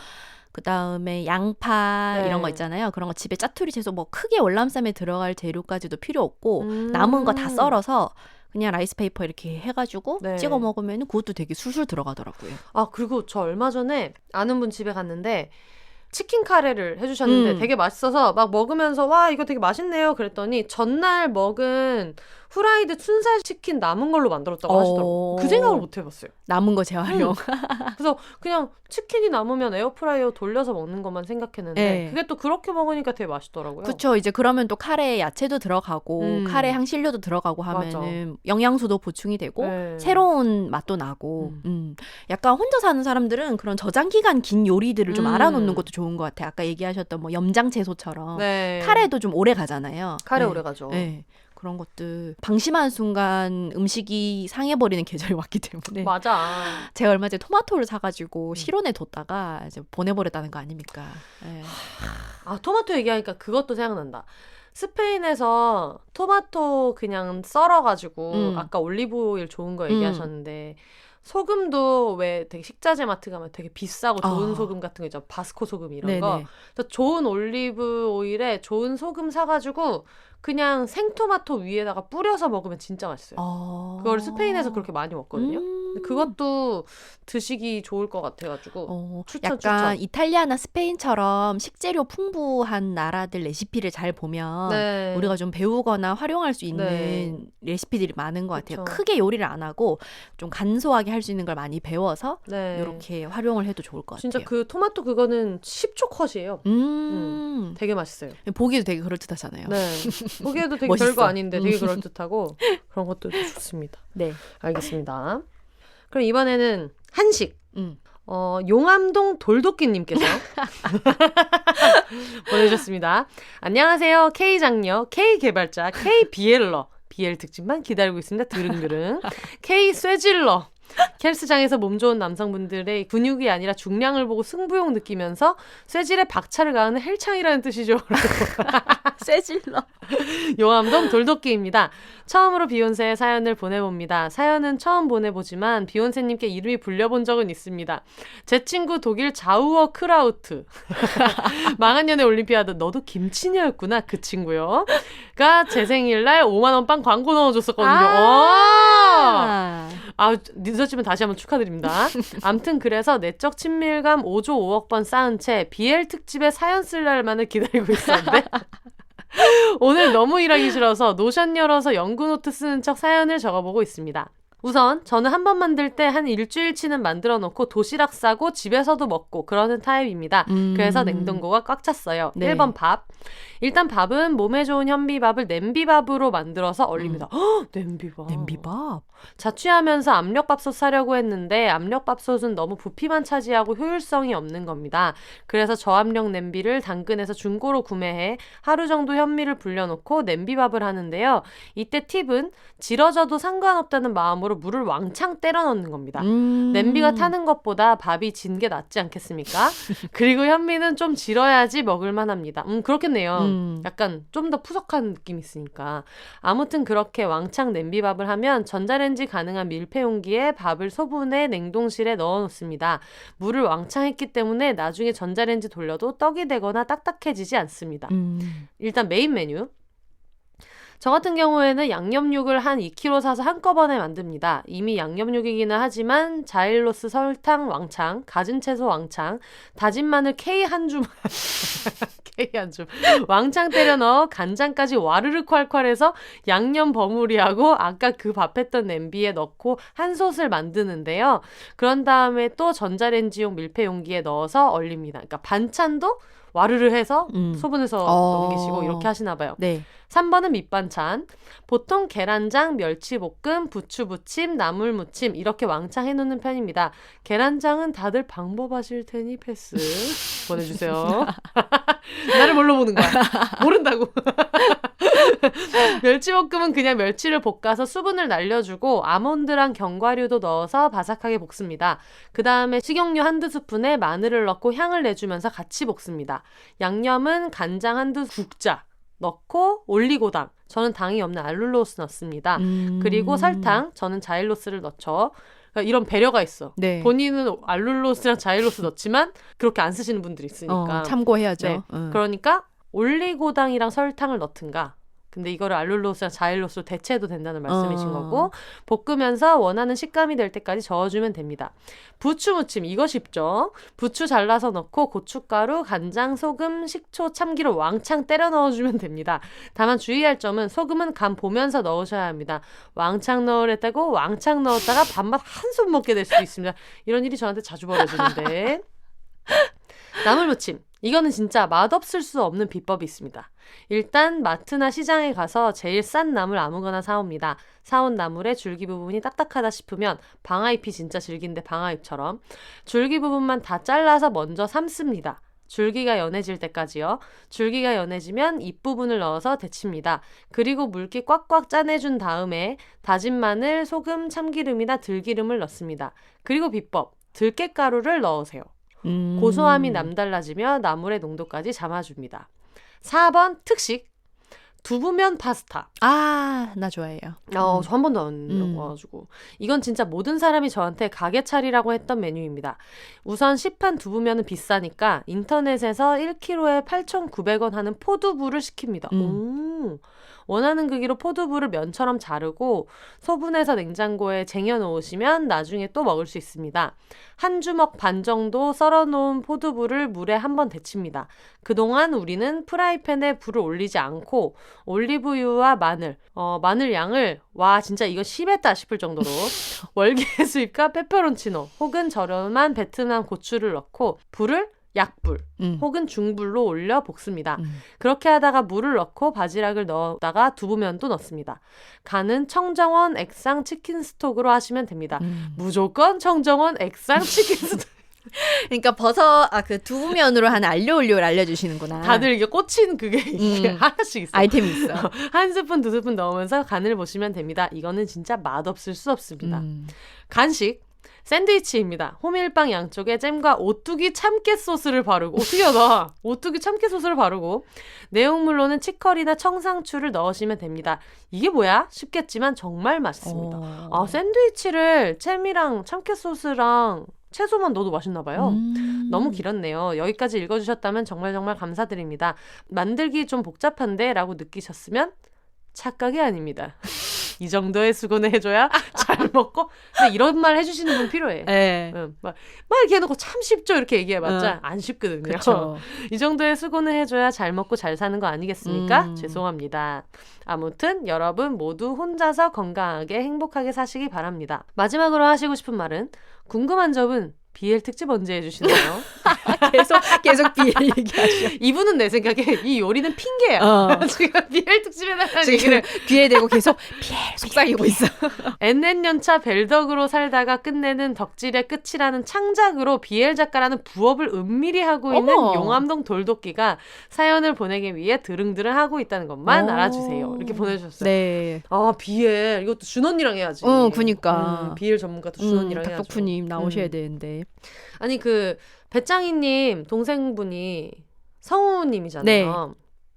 그다음에 양파 네. 이런 거 있잖아요. 그런 거 집에 짜투리 채소 뭐 크게 월남쌈에 들어갈 재료까지도 필요 없고 남은 거 다 썰어서 그냥 라이스 페이퍼 이렇게 해가지고 네. 찍어 먹으면 그것도 되게 술술 들어가더라고요. 그리고 저 얼마 전에 아는 분 집에 갔는데 치킨 카레를 해주셨는데 되게 맛있어서 막 먹으면서 와 이거 되게 맛있네요 그랬더니 전날 먹은 후라이드 춘살 치킨 남은 걸로 만들었다고 하시더라고요. 그 생각을 못 해봤어요. 남은 거 재활용. 그래서 그냥 치킨이 남으면 에어프라이어 돌려서 먹는 것만 생각했는데 네. 그게 또 그렇게 먹으니까 되게 맛있더라고요. 그렇죠. 이제 그러면 또 카레에 야채도 들어가고 카레 향신료도 들어가고 하면은 영양소도 보충이 되고 네. 새로운 맛도 나고 약간 혼자 사는 사람들은 그런 저장 기간 긴 요리들을 좀 알아놓는 것도 좋은 것 같아요. 아까 얘기하셨던 뭐 염장 채소처럼 네. 카레도 좀 오래 가잖아요. 카레 네. 오래 가죠. 네. 그런 것들 방심하는 순간 음식이 상해버리는 계절이 왔기 때문에 맞아. 제가 얼마 전에 토마토를 사가지고 실온에 뒀다가 이제 보내버렸다는 거 아닙니까? 네. 토마토 얘기하니까 그것도 생각난다. 스페인에서 토마토 그냥 썰어가지고 아까 올리브 오일 좋은 거 얘기하셨는데 소금도 왜 되게 식자재 마트 가면 되게 비싸고 좋은 소금 같은 거 있잖아. 바스코 소금 이런 네네. 거. 그래서 좋은 올리브 오일에 좋은 소금 사가지고 그냥 생토마토 위에다가 뿌려서 먹으면 진짜 맛있어요. 그걸 스페인에서 그렇게 많이 먹거든요. 근데 그것도 드시기 좋을 것 같아가지고 추천. 이탈리아나 스페인처럼 식재료 풍부한 나라들 레시피를 잘 보면 네. 우리가 좀 배우거나 활용할 수 있는 네. 레시피들이 많은 것 같아요. 그쵸. 크게 요리를 안 하고 좀 간소하게 할 수 있는 걸 많이 배워서 네. 이렇게 활용을 해도 좋을 것 진짜 같아요. 그 토마토 그거는 10초 컷이에요. 되게 맛있어요. 보기도 되게 그럴듯하잖아요. 네. 보기에도 되게 멋있어. 별거 아닌데 되게 그럴듯하고 그런 것도 좋습니다. 네. 알겠습니다. 그럼 이번에는 한식. 음. 용암동 돌도끼님께서 보내주셨습니다. 안녕하세요. K장녀, K개발자, K비엘러. BL 특집만 기다리고 있습니다. 드릉드릉. K쇠질러. 헬스장에서 몸 좋은 남성분들의 근육이 아니라 중량을 보고 승부욕 느끼면서 쇠질에 박차를 가하는 헬창이라는 뜻이죠. 쇠질러. 용암동 돌도끼입니다. 처음으로 비욘세의 사연을 보내봅니다. 사연은 처음 보내보지만 비욘세님께 이름이 불려본 적은 있습니다. 제 친구 독일 자우어 크라우트. 망한 년의 올림피아드 너도 김치녀였구나 그 친구요. 가 제 생일날 5만 원 빵 광고 넣어줬었거든요. 늦었지만 다시 한번 축하드립니다. 암튼 그래서 내적 친밀감 5조 5억 번 쌓은 채 BL 특집에 사연 쓸 날만을 기다리고 있었는데 오늘 너무 일하기 싫어서 노션 열어서 연구노트 쓰는 척 사연을 적어보고 있습니다. 우선 저는 한 번 만들 때 한 일주일치는 만들어 놓고 도시락 싸고 집에서도 먹고 그러는 타입입니다. 그래서 냉동고가 꽉 찼어요. 네. 1번 밥. 일단 밥은 몸에 좋은 현미밥을 냄비밥으로 만들어서 얼립니다. 냄비밥. 냄비밥. 자취하면서 압력밥솥 사려고 했는데 압력밥솥은 너무 부피만 차지하고 효율성이 없는 겁니다. 그래서 저압력 냄비를 당근에서 중고로 구매해 하루 정도 현미를 불려놓고 냄비밥을 하는데요. 이때 팁은 질어져도 상관없다는 마음으로 물을 왕창 때려 넣는 겁니다. 냄비가 타는 것보다 밥이 진 게 낫지 않겠습니까? 그리고 현미는 좀 질어야지 먹을만 합니다. 그렇겠네요. 약간 좀 더 푸석한 느낌이 있으니까. 아무튼 그렇게 왕창 냄비밥을 하면 전자레인지 가능한 밀폐 용기에 밥을 소분해 냉동실에 넣어놓습니다. 물을 왕창 했기 때문에 나중에 전자레인지 돌려도 떡이 되거나 딱딱해지지 않습니다. 일단 메인 메뉴. 저 같은 경우에는 양념육을 한 2kg 사서 한꺼번에 만듭니다. 이미 양념육이기는 하지만 자일로스 설탕 왕창, 가진 채소 왕창, 다진 마늘 K 한 줌 K 한 줌 왕창 때려 넣어 간장까지 와르르 콸콸해서 양념 버무리하고 아까 그 밥했던 냄비에 넣고 한 솥을 만드는데요. 그런 다음에 또 전자레인지용 밀폐 용기에 넣어서 얼립니다. 그러니까 반찬도 와르르 해서 소분해서 넘기시고 이렇게 하시나 봐요. 네. 3번은 밑반찬. 보통 계란장, 멸치볶음, 부추부침, 나물무침 이렇게 왕창 해놓는 편입니다. 계란장은 다들 방법 아실 테니 패스 보내주세요. 나를 뭘로 보는 거야? 모른다고. 멸치볶음은 그냥 멸치를 볶아서 수분을 날려주고 아몬드랑 견과류도 넣어서 바삭하게 볶습니다. 그 다음에 식용유 한두 스푼에 마늘을 넣고 향을 내주면서 같이 볶습니다. 양념은 간장 한두 국자 넣고 올리고당, 저는 당이 없는 알룰로스 넣습니다. 그리고 설탕, 저는 자일로스를 넣죠. 그러니까 이런 배려가 있어. 네. 본인은 알룰로스랑 자일로스 넣지만 그렇게 안 쓰시는 분들이 있으니까. 참고해야죠. 네. 그러니까 올리고당이랑 설탕을 넣든가. 근데 이거를 알룰로스랑 자일로스로 대체해도 된다는 말씀이신 거고, 볶으면서 원하는 식감이 될 때까지 저어주면 됩니다. 부추무침, 이거 쉽죠? 부추 잘라서 넣고 고춧가루, 간장, 소금, 식초, 참기름 왕창 때려 넣어주면 됩니다. 다만 주의할 점은 소금은 간 보면서 넣으셔야 합니다. 왕창 넣으랬다고 왕창 넣었다가 밥맛 한 손 먹게 될 수도 있습니다. 이런 일이 저한테 자주 벌어지는데. 나물무침, 이거는 진짜 맛없을 수 없는 비법이 있습니다. 일단 마트나 시장에 가서 제일 싼 나물 아무거나 사옵니다. 사온 나물의 줄기 부분이 딱딱하다 싶으면 방아잎이 진짜 질긴데 방아잎처럼 줄기 부분만 다 잘라서 먼저 삶습니다. 줄기가 연해질 때까지요. 줄기가 연해지면 잎 부분을 넣어서 데칩니다. 그리고 물기 꽉꽉 짜내준 다음에 다진 마늘, 소금, 참기름이나 들기름을 넣습니다. 그리고 비법, 들깨가루를 넣으세요. 고소함이 남달라지며 나물의 농도까지 잡아줍니다. 4번 특식, 두부면 파스타. 아, 나 좋아해요. 저 한 번도 안 먹어가지고. 이건 진짜 모든 사람이 저한테 가게 차리라고 했던 메뉴입니다. 우선 시판 두부면은 비싸니까 인터넷에서 1kg에 8,900원 하는 포두부를 시킵니다. 오. 원하는 크기로 포두부를 면처럼 자르고 소분해서 냉장고에 쟁여놓으시면 나중에 또 먹을 수 있습니다. 한 주먹 반 정도 썰어놓은 포두부를 물에 한번 데칩니다. 그동안 우리는 프라이팬에 불을 올리지 않고 올리브유와 마늘 양을 와 진짜 이거 심했다 싶을 정도로 월계수잎과 페페론치노 혹은 저렴한 베트남 고추를 넣고 불을 약불 혹은 중불로 올려 볶습니다. 그렇게 하다가 물을 넣고 바지락을 넣다가 두부면도 넣습니다. 간은 청정원 액상 치킨 스톡으로 하시면 됩니다. 무조건 청정원 액상 치킨 스톡. 그러니까 그 두부면으로 하는 알료 올리오를 알려주시는구나. 다들 이게 꽂힌 그게 하나씩 있어. 아이템이 있어. 한 스푼 두 스푼 넣으면서 간을 보시면 됩니다. 이거는 진짜 맛없을 수 없습니다. 간식. 샌드위치입니다. 호밀빵 양쪽에 잼과 오뚜기 참깨 소스를 바르고 특이하다. 오뚜기 참깨 소스를 바르고 내용물로는 치커리나 청상추를 넣으시면 됩니다. 이게 뭐야? 싶겠지만 정말 맛있습니다. 샌드위치를 잼이랑 참깨 소스랑 채소만 넣어도 맛있나 봐요. 너무 길었네요. 여기까지 읽어주셨다면 정말 정말 감사드립니다. 만들기 좀 복잡한데 라고 느끼셨으면 착각이 아닙니다. 이 정도의 수고는 해줘야 잘 먹고. 근데 이런 말 해주시는 분 필요해. 네. 막 이렇게 해놓고 참 쉽죠 이렇게 얘기해봤자 안 쉽거든요. 그쵸. 이 정도의 수고는 해줘야 잘 먹고 잘 사는 거 아니겠습니까? 죄송합니다. 아무튼 여러분 모두 혼자서 건강하게 행복하게 사시기 바랍니다. 마지막으로 하시고 싶은 말은 궁금한 점은 BL 특집 언제 해주시나요? 계속 BL 얘기하셔. 이분은 내 생각에 이 요리는 핑계야. 지금 BL 특집에 대한 얘기를 귀에 대고 계속 BL 속삭이고 있어. NN년차 벨덕으로 살다가 끝내는 덕질의 끝이라는 창작으로 BL 작가라는 부업을 은밀히 하고 있는 용암동 돌도끼가 사연을 보내기 위해 드릉드릉 하고 있다는 것만 알아주세요. 이렇게 보내주셨어요. 네. BL 이것도 준 언니랑 해야지. 그니까. BL 전문가 준 언니랑 해야죠. 닭덕후님 나오셔야 되는데. 아니 배짱이님 동생분이 성우님이잖아요. 네.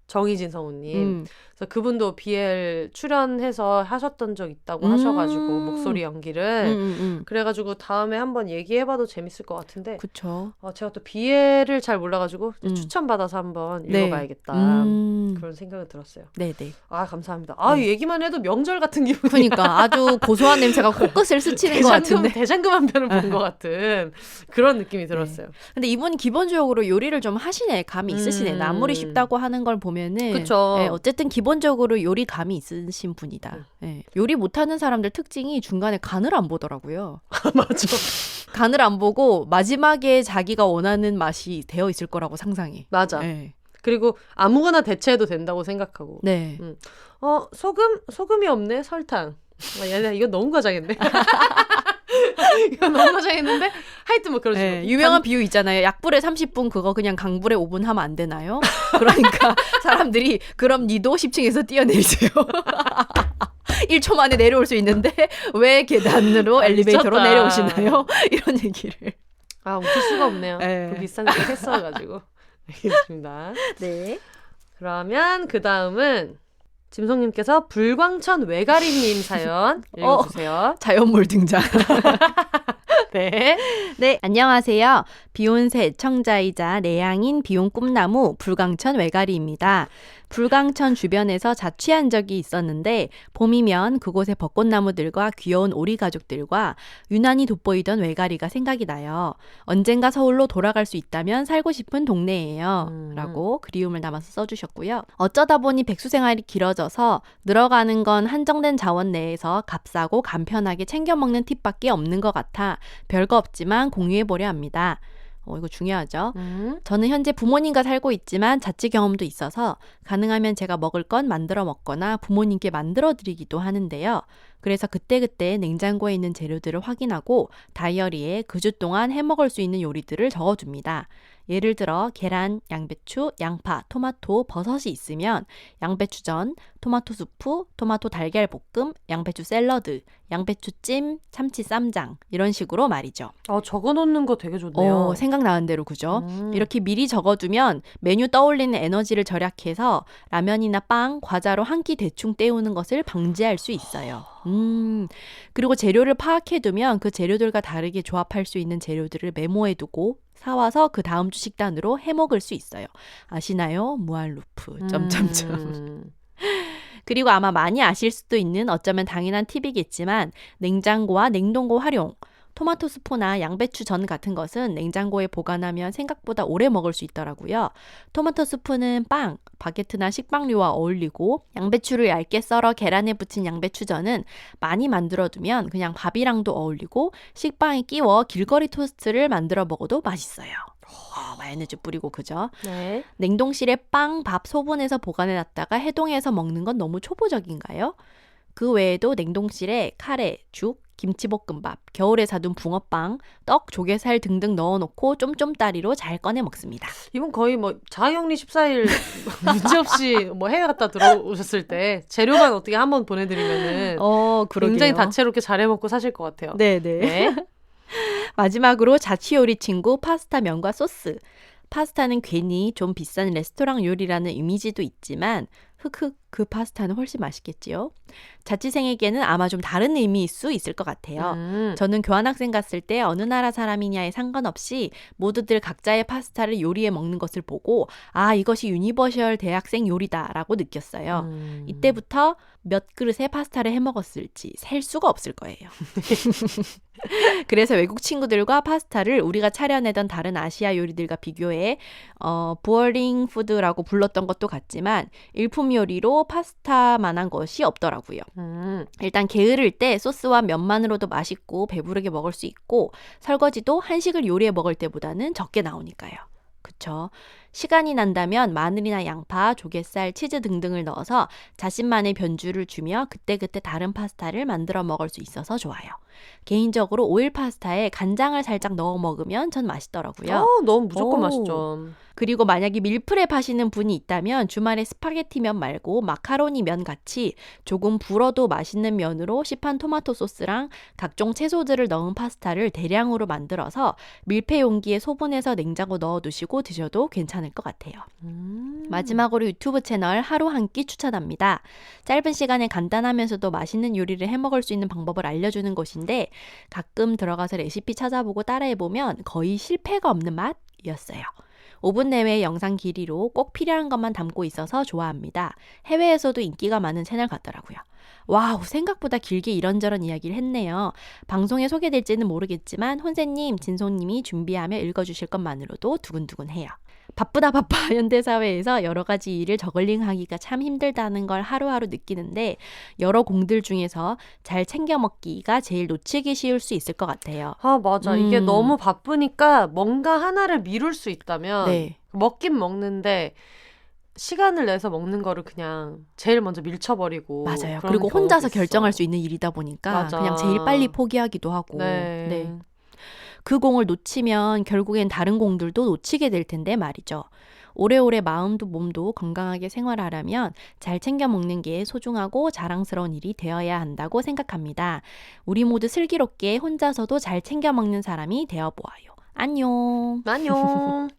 정희진 성우님. 그래서 그분도 BL 출연해서 하셨던 적 있다고 하셔가지고 목소리 연기를 그래가지고 다음에 한번 얘기해봐도 재밌을 것 같은데. 그쵸. 제가 또 BL을 잘 몰라가지고 추천받아서 한번 읽어봐야겠다. 그런 생각이 들었어요. 네네. 감사합니다. 이 얘기만 해도 명절 같은 기분이야. 그러니까 아주 고소한 냄새가 코끝을 스치는 것 같은데. 대장금 한 편을 본 것 같은 그런 느낌이 들었어요. 근데 이분 기본적으로 요리를 좀 하시네. 감이 있으시네. 나물이 쉽다고 하는 걸 보면은. 그쵸. 네, 어쨌든 기본 기본적으로 요리감이 있으신 분이다. 예. 요리 못하는 사람들 특징이 중간에 간을 안 보더라고요. 맞아. 간을 안 보고 마지막에 자기가 원하는 맛이 되어 있을 거라고 상상해. 맞아. 예. 그리고 아무거나 대체해도 된다고 생각하고. 네. 소금이 없네. 설탕. 얘네 이거 너무 과장했네. 이거 너무 과장했는데 하여튼 뭐 그런 식으로. 네, 유명한 비유 있잖아요. 약불에 30분 그거 그냥 강불에 5분 하면 안 되나요? 그러니까 사람들이 그럼 니도 10층에서 뛰어내리세요. 1초 만에 내려올 수 있는데 왜 계단으로 엘리베이터로 미쳤다. 내려오시나요? 이런 얘기를. 아, 웃길 수가 없네요. 네. 그 비싼 거 했어가지고. 알겠습니다. 네. 그러면 그 다음은 짐송님께서 불광천 외가리님 사연 읽어주세요. 자연몰 등장. 네. 네, 안녕하세요. 비욘세 애청자이자 내향인 비혼 꿈나무 불광천 외가리입니다. 불광천 주변에서 자취한 적이 있었는데 봄이면 그곳의 벚꽃나무들과 귀여운 오리 가족들과 유난히 돋보이던 외가리가 생각이 나요. 언젠가 서울로 돌아갈 수 있다면 살고 싶은 동네예요. 라고 그리움을 담아서 써주셨고요. 어쩌다 보니 백수 생활이 길어져서 늘어가는 건 한정된 자원 내에서 값싸고 간편하게 챙겨 먹는 팁밖에 없는 것 같아 별거 없지만 공유해보려 합니다. 이거 중요하죠. 저는 현재 부모님과 살고 있지만 자취 경험도 있어서 가능하면 제가 먹을 건 만들어 먹거나 부모님께 만들어 드리기도 하는데요. 그래서 그때그때 냉장고에 있는 재료들을 확인하고 다이어리에 그 주 동안 해먹을 수 있는 요리들을 적어둡니다. 예를 들어 계란, 양배추, 양파, 토마토, 버섯이 있으면 양배추전, 토마토 수프, 토마토 달걀 볶음, 양배추 샐러드, 양배추찜, 참치 쌈장 이런 식으로 말이죠. 적어놓는 거 되게 좋네요. 생각나는 대로 그죠? 이렇게 미리 적어두면 메뉴 떠올리는 에너지를 절약해서 라면이나 빵, 과자로 한 끼 대충 때우는 것을 방지할 수 있어요. 그리고 재료를 파악해두면 그 재료들과 다르게 조합할 수 있는 재료들을 메모해두고 사와서 그 다음 주 식단으로 해먹을 수 있어요. 아시나요? 무한루프. 그리고 아마 많이 아실 수도 있는 어쩌면 당연한 팁이겠지만 냉장고와 냉동고 활용. 토마토 수프나 양배추 전 같은 것은 냉장고에 보관하면 생각보다 오래 먹을 수 있더라고요. 토마토 수프는 빵, 바게트나 식빵류와 어울리고 양배추를 얇게 썰어 계란에 부친 양배추전은 많이 만들어두면 그냥 밥이랑도 어울리고 식빵에 끼워 길거리 토스트를 만들어 먹어도 맛있어요. 마요네즈 뿌리고 그죠? 네. 냉동실에 빵, 밥 소분해서 보관해놨다가 해동해서 먹는 건 너무 초보적인가요? 그 외에도 냉동실에 카레, 죽, 김치볶음밥, 겨울에 사둔 붕어빵, 떡, 조개살 등등 넣어놓고 쫌쫌따리로 잘 꺼내 먹습니다. 이분 거의 뭐 자가격리 14일 문제없이 뭐 해외 갔다 들어오셨을 때 재료만 어떻게 한번 보내드리면은 굉장히 다채롭게 잘 해먹고 사실 것 같아요. 네네. 네. 마지막으로 자취요리 친구 파스타 면과 소스. 파스타는 괜히 좀 비싼 레스토랑 요리라는 이미지도 있지만 흑흑 그 파스타는 훨씬 맛있겠지요. 자취생에게는 아마 좀 다른 의미일 수 있을 것 같아요. 저는 교환학생 갔을 때 어느 나라 사람이냐에 상관없이 모두들 각자의 파스타를 요리해 먹는 것을 보고 이것이 유니버셜 대학생 요리다라고 느꼈어요. 이때부터 몇 그릇의 파스타를 해먹었을지 셀 수가 없을 거예요. 그래서 외국 친구들과 파스타를 우리가 차려내던 다른 아시아 요리들과 비교해 부어링 푸드라고 불렀던 것도 같지만 일품 요리로 파스타만한 것이 없더라고요. 일단 게으를 때 소스와 면만으로도 맛있고 배부르게 먹을 수 있고 설거지도 한식을 요리해 먹을 때보다는 적게 나오니까요. 그쵸? 시간이 난다면 마늘이나 양파, 조갯살, 치즈 등등을 넣어서 자신만의 변주를 주며 그때그때 다른 파스타를 만들어 먹을 수 있어서 좋아요. 개인적으로 오일 파스타에 간장을 살짝 넣어 먹으면 전 맛있더라고요. 너무 무조건 맛있죠. 그리고 만약에 밀프렙 하시는 분이 있다면 주말에 스파게티 면 말고 마카로니 면 같이 조금 불어도 맛있는 면으로 시판 토마토 소스랑 각종 채소들을 넣은 파스타를 대량으로 만들어서 밀폐 용기에 소분해서 냉장고 넣어두시고 드셔도 괜찮을 것 같아요. 마지막으로 유튜브 채널 하루 한 끼 추천합니다. 짧은 시간에 간단하면서도 맛있는 요리를 해먹을 수 있는 방법을 알려주는 곳인데 가끔 들어가서 레시피 찾아보고 따라해보면 거의 실패가 없는 맛이었어요. 5분 내외의 영상 길이로 꼭 필요한 것만 담고 있어서 좋아합니다. 해외에서도 인기가 많은 채널 같더라고요. 와우, 생각보다 길게 이런저런 이야기를 했네요. 방송에 소개될지는 모르겠지만 혼세님, 진소님이 준비하며 읽어주실 것만으로도 두근두근해요. 바쁘다 바빠 현대사회에서 여러 가지 일을 저글링하기가 참 힘들다는 걸 하루하루 느끼는데 여러 공들 중에서 잘 챙겨 먹기가 제일 놓치기 쉬울 수 있을 것 같아요. 아, 맞아. 이게 너무 바쁘니까 뭔가 하나를 미룰 수 있다면 네. 먹긴 먹는데 시간을 내서 먹는 거를 그냥 제일 먼저 밀쳐버리고. 맞아요. 그런 그리고 경우도 혼자서 있어. 결정할 수 있는 일이다 보니까 맞아. 그냥 제일 빨리 포기하기도 하고. 네. 네. 그 공을 놓치면 결국엔 다른 공들도 놓치게 될 텐데 말이죠. 오래오래 마음도 몸도 건강하게 생활하려면 잘 챙겨 먹는 게 소중하고 자랑스러운 일이 되어야 한다고 생각합니다. 우리 모두 슬기롭게 혼자서도 잘 챙겨 먹는 사람이 되어보아요. 안녕. 안녕.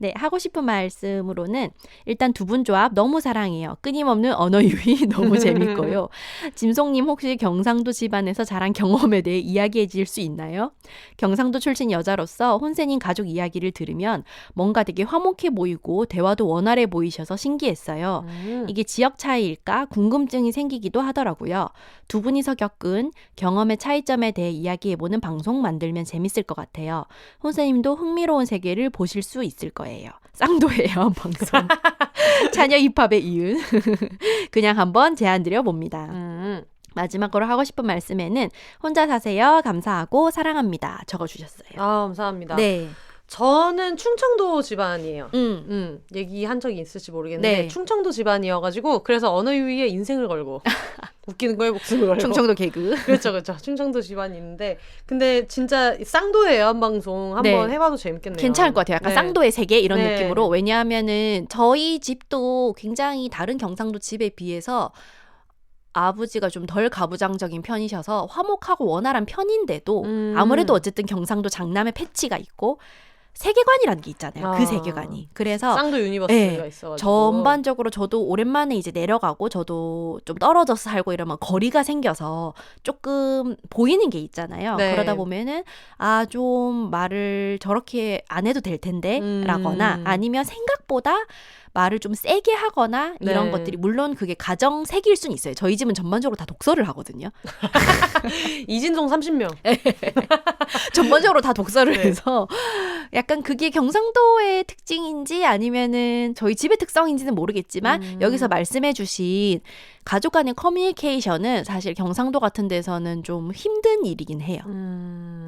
네, 하고 싶은 말씀으로는 일단 두 분 조합 너무 사랑해요. 끊임없는 언어 유희 너무 재밌고요. 짐송님 혹시 경상도 집안에서 자란 경험에 대해 이야기해 주실 수 있나요? 경상도 출신 여자로서 혼세님 가족 이야기를 들으면 뭔가 되게 화목해 보이고 대화도 원활해 보이셔서 신기했어요. 이게 지역 차이일까 궁금증이 생기기도 하더라고요. 두 분이서 겪은 경험의 차이점에 대해 이야기해보는 방송 만들면 재밌을 것 같아요. 혼세님도 흥미로운 세계를 보실 수 있을 거예요. 쌍도예요, 방송. 자녀 입학에 이은 그냥 한번 제안 드려봅니다. 마지막으로 하고 싶은 말씀에는 혼자 사세요. 감사하고 사랑합니다. 적어주셨어요. 아, 감사합니다. 네. 저는 충청도 집안이에요. 음. 얘기한 적이 있을지 모르겠는데 네. 충청도 집안이어가지고 그래서 언어 유희에 인생을 걸고 웃기는 거에 목숨을 걸고 충청도 개그. 그렇죠. 충청도 집안이 있는데 근데 진짜 쌍도의 애완방송 한번 네. 해봐도 재밌겠네요. 괜찮을 것 같아요. 약간 네. 쌍도의 세계 이런 네. 느낌으로. 왜냐하면은 저희 집도 굉장히 다른 경상도 집에 비해서 아버지가 좀 덜 가부장적인 편이셔서 화목하고 원활한 편인데도 아무래도 어쨌든 경상도 장남의 패치가 있고 세계관이라는 게 있잖아요. 그 세계관이. 그래서 쌍도 유니버스가 네, 있어가지고 전반적으로 저도 오랜만에 이제 내려가고 저도 좀 떨어져서 살고 이러면 거리가 생겨서 조금 보이는 게 있잖아요. 네. 그러다 보면은 아, 좀 말을 저렇게 안 해도 될 텐데 라거나 아니면 생각보다 말을 좀 세게 하거나 이런 네. 것들이 물론 그게 가정색일 수는 있어요. 저희 집은 전반적으로 다 독서를 하거든요. 이진동 30명. 전반적으로 다 독서를 네. 해서 약간 그게 경상도의 특징인지 아니면은 저희 집의 특성인지는 모르겠지만 여기서 말씀해 주신 가족 간의 커뮤니케이션은 사실 경상도 같은 데서는 좀 힘든 일이긴 해요.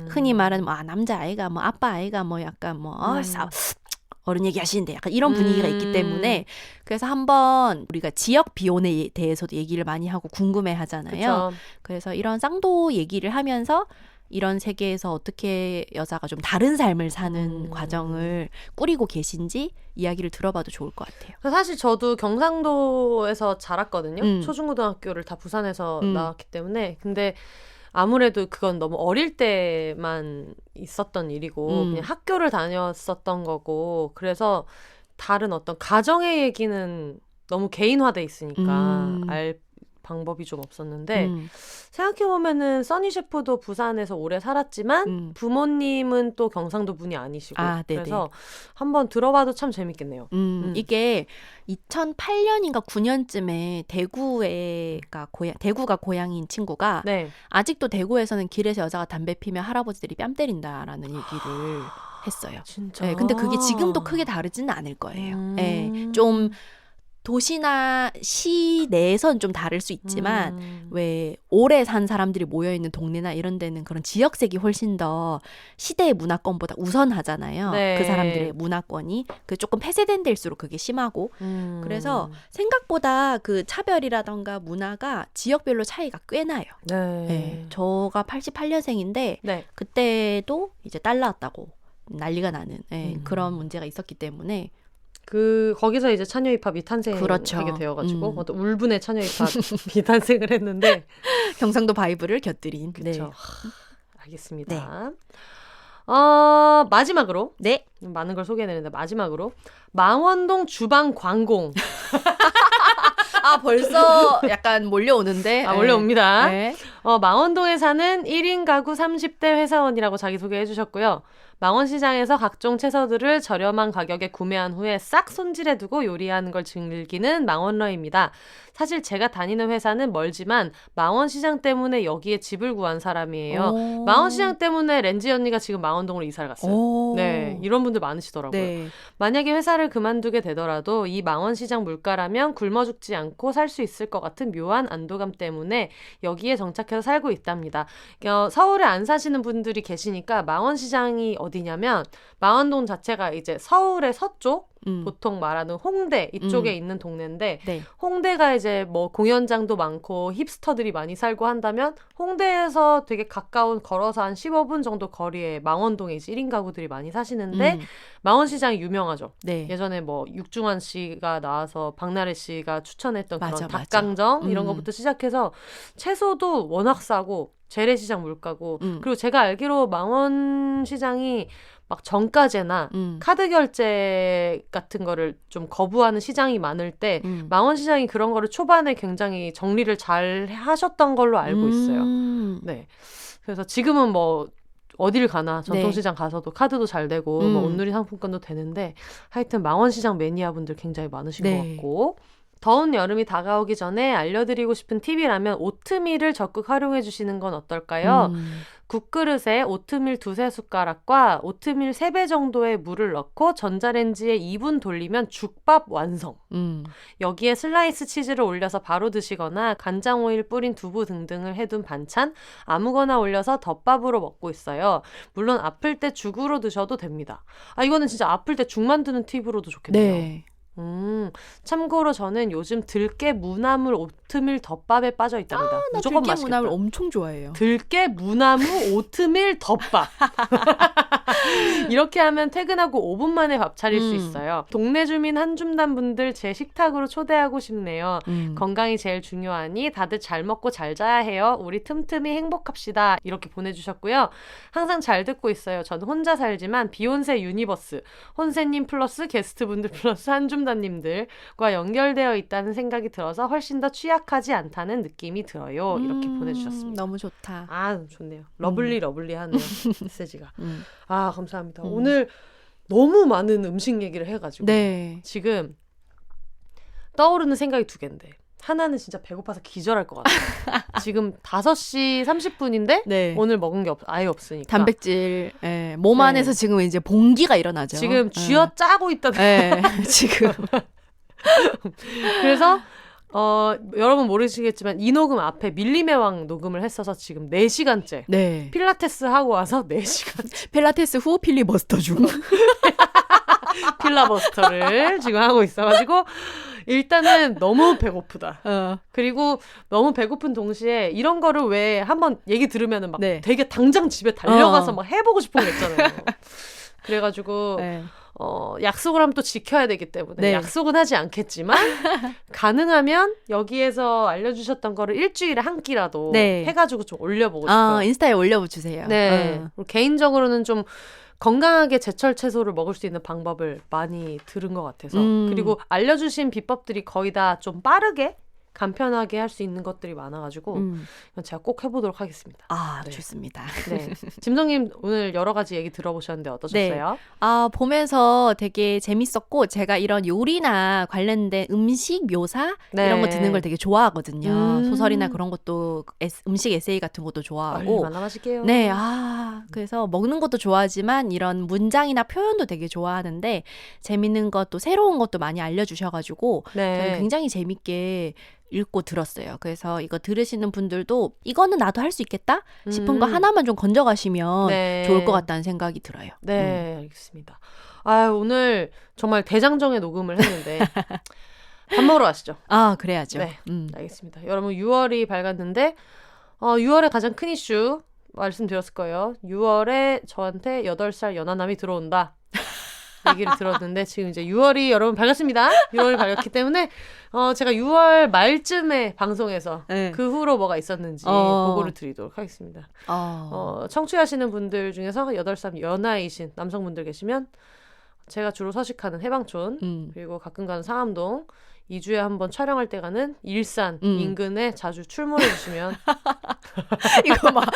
흔히 말하는 뭐 남자아이가 뭐 아빠아이가 뭐 약간 뭐 어른 얘기하시는데 약간 이런 분위기가 있기 때문에 그래서 한번 우리가 지역 비혼에 대해서도 얘기를 많이 하고 궁금해 하잖아요. 그쵸. 그래서 이런 쌍도 얘기를 하면서 이런 세계에서 어떻게 여자가 좀 다른 삶을 사는 과정을 꾸리고 계신지 이야기를 들어봐도 좋을 것 같아요. 사실 저도 경상도에서 자랐거든요. 초중고등학교를 다 부산에서 나왔기 때문에. 근데 아무래도 그건 너무 어릴 때만 있었던 일이고 그냥 학교를 다녔었던 거고 그래서 다른 어떤 가정의 얘기는 너무 개인화돼 있으니까 알 방법이 좀 없었는데 생각해보면은 써니 셰프도 부산에서 오래 살았지만 부모님은 또 경상도 분이 아니시고 그래서 한번 들어봐도 참 재밌겠네요. 이게 2008년인가 9년쯤에 대구가 고향인 친구가 네. 아직도 대구에서는 길에서 여자가 담배 피면 할아버지들이 뺨 때린다라는 얘기를 했어요. 진짜. 네, 근데 그게 지금도 크게 다르지는 않을 거예요. 네, 좀 도시나 시 내에선 좀 다를 수 있지만 왜 오래 산 사람들이 모여있는 동네나 이런 데는 그런 지역색이 훨씬 더 시대의 문화권보다 우선하잖아요. 네. 그 사람들의 문화권이 그 조금 폐쇄된 데일수록 그게 심하고 그래서 생각보다 그 차별이라던가 문화가 지역별로 차이가 꽤 나요. 네. 네. 저가 88년생인데 네. 그때도 이제 딸 낳았다고 난리가 나는 그런 문제가 있었기 때문에 거기서 이제 차녀입합이 탄생하게 그렇죠. 되어가지고 어떤 울분의 차녀입합이 탄생을 했는데 경상도 바이브를 곁들인. 그렇죠. 네. 알겠습니다. 마지막으로 네. 많은 걸 소개해내는데 마지막으로 망원동 주방 광공. 아 벌써 약간 몰려오는데. 몰려옵니다. 네. 망원동에 사는 1인 가구 30대 회사원이라고 자기소개해 주셨고요. 망원시장에서 각종 채소들을 저렴한 가격에 구매한 후에 싹 손질해두고 요리하는 걸 즐기는 망원러입니다. 사실 제가 다니는 회사는 멀지만 망원시장 때문에 여기에 집을 구한 사람이에요. 오. 망원시장 때문에 렌지 언니가 지금 망원동으로 이사를 갔어요. 오. 네, 이런 분들 많으시더라고요. 네. 만약에 회사를 그만두게 되더라도 이 망원시장 물가라면 굶어 죽지 않고 살 수 있을 것 같은 묘한 안도감 때문에 여기에 정착해서 살고 있답니다. 서울에 안 사시는 분들이 계시니까 망원시장이 어디냐면 망원동 자체가 이제 서울의 서쪽 보통 말하는 홍대 이쪽에 있는 동네인데 네. 홍대가 이제 뭐 공연장도 많고 힙스터들이 많이 살고 한다면 홍대에서 되게 가까운 걸어서 한 15분 정도 거리에 망원동에 이제 1인 가구들이 많이 사시는데 망원시장이 유명하죠. 네. 예전에 뭐 육중환 씨가 나와서 박나래 씨가 추천했던 맞아, 그런 맞아. 닭강정 이런 것부터 시작해서 채소도 워낙 싸고 재래시장 물가고 그리고 제가 알기로 망원시장이 막 정가제나 카드 결제 같은 거를 좀 거부하는 시장이 많을 때 망원시장이 그런 거를 초반에 굉장히 정리를 잘 하셨던 걸로 알고 있어요. 네. 그래서 지금은 뭐 어딜 가나 전통시장 가서도 카드도 잘 되고 뭐 온누리 상품권도 되는데 하여튼 망원시장 매니아분들 굉장히 많으신 것 같고 더운 여름이 다가오기 전에 알려드리고 싶은 팁이라면 오트밀을 적극 활용해 주시는 건 어떨까요? 국그릇에 오트밀 2-3숟가락과 오트밀 3배 정도의 물을 넣고 전자레인지에 2분 돌리면 죽밥 완성. 여기에 슬라이스 치즈를 올려서 바로 드시거나 간장 오일 뿌린 두부 등등을 해둔 반찬 아무거나 올려서 덮밥으로 먹고 있어요. 물론 아플 때 죽으로 드셔도 됩니다. 아 이거는 진짜 아플 때 죽 만드는 팁으로도 좋겠네요. 네. 참고로 저는 요즘 들깨 무나물 오트밀 덮밥에 빠져 있답니다. 나 무조건 들깨 맛있겠다. 무나물 엄청 좋아해요. 들깨 무나무 오트밀 덮밥. 이렇게 하면 퇴근하고 5분 만에 밥 차릴 수 있어요. 동네 주민 한줌단 분들 제 식탁으로 초대하고 싶네요. 건강이 제일 중요하니 다들 잘 먹고 잘 자야 해요. 우리 틈틈이 행복합시다. 이렇게 보내주셨고요. 항상 잘 듣고 있어요. 저는 혼자 살지만 비욘세 유니버스, 혼세님 플러스 게스트분들 플러스 한줌단님들과 연결되어 있다는 생각이 들어서 훨씬 더 취약하지 않다는 느낌이 들어요. 이렇게 보내주셨습니다. 너무 좋다. 아 좋네요. 러블리하네요. 메시지가. 아 감사합니다. 오늘 너무 많은 음식 얘기를 해가지고 네. 지금 떠오르는 생각이 2개인데 하나는 진짜 배고파서 기절할 것 같아요. 지금 5시 30분인데 네. 오늘 먹은 게 아예 없으니까 단백질 몸 안에서 지금 이제 봉기가 일어나죠. 지금 쥐어 짜고 있다. 지금. 그래서 여러분 모르시겠지만 이 녹음 앞에 밀림의 왕 녹음을 했어서 지금 4시간째 네. 필라테스 하고 와서 4시간째 필라테스 후 필리버스터 중. 필라버스터를 지금 하고 있어가지고 일단은 너무 배고프다. 그리고 너무 배고픈 동시에 이런 거를 왜 한번 얘기 들으면은 막 되게 당장 집에 달려가서 막 해보고 싶은 거 있잖아요. 그래가지고 약속을 하면 또 지켜야 되기 때문에 약속은 하지 않겠지만 가능하면 여기에서 알려주셨던 거를 일주일에 한 끼라도 해가지고 좀 올려보고 싶어요. 인스타에 올려주세요. 네. 개인적으로는 좀 건강하게 제철 채소를 먹을 수 있는 방법을 많이 들은 것 같아서 그리고 알려주신 비법들이 거의 다 좀 빠르게 간편하게 할 수 있는 것들이 많아가지고 이건 제가 꼭 해보도록 하겠습니다. 좋습니다. 네. 짐성님 오늘 여러 가지 얘기 들어보셨는데 어떠셨어요? 보면서 되게 재밌었고 제가 이런 요리나 관련된 음식 묘사 이런 거 듣는 걸 되게 좋아하거든요. 소설이나 그런 것도 음식 에세이 같은 것도 좋아하고 얼마나 맛있게요. 네, 그래서 먹는 것도 좋아하지만 이런 문장이나 표현도 되게 좋아하는데 재밌는 것도 새로운 것도 많이 알려주셔가지고 저는 굉장히 재밌게 읽고 들었어요. 그래서 이거 들으시는 분들도 이거는 나도 할 수 있겠다 싶은 거 하나만 좀 건져가시면 좋을 것 같다는 생각이 들어요. 네, 알겠습니다. 오늘 정말 대장정의 녹음을 했는데 밥 먹으러 가시죠. 그래야죠. 네, 알겠습니다. 여러분 6월이 밝았는데 6월의 가장 큰 이슈 말씀드렸을 거예요. 6월에 저한테 8살 연하남이 들어온다. 얘기를 들었는데 지금 이제 6월이 여러분 밝았습니다. 6월이 밝았기 때문에 제가 6월 말쯤에 방송에서 그 후로 뭐가 있었는지 보고를 드리도록 하겠습니다. 청취하시는 분들 중에서 8살 연하이신 남성분들 계시면 제가 주로 서식하는 해방촌 그리고 가끔 가는 상암동 2주에 한번 촬영할 때 가는 일산 인근에 자주 출몰해 주시면 이거 막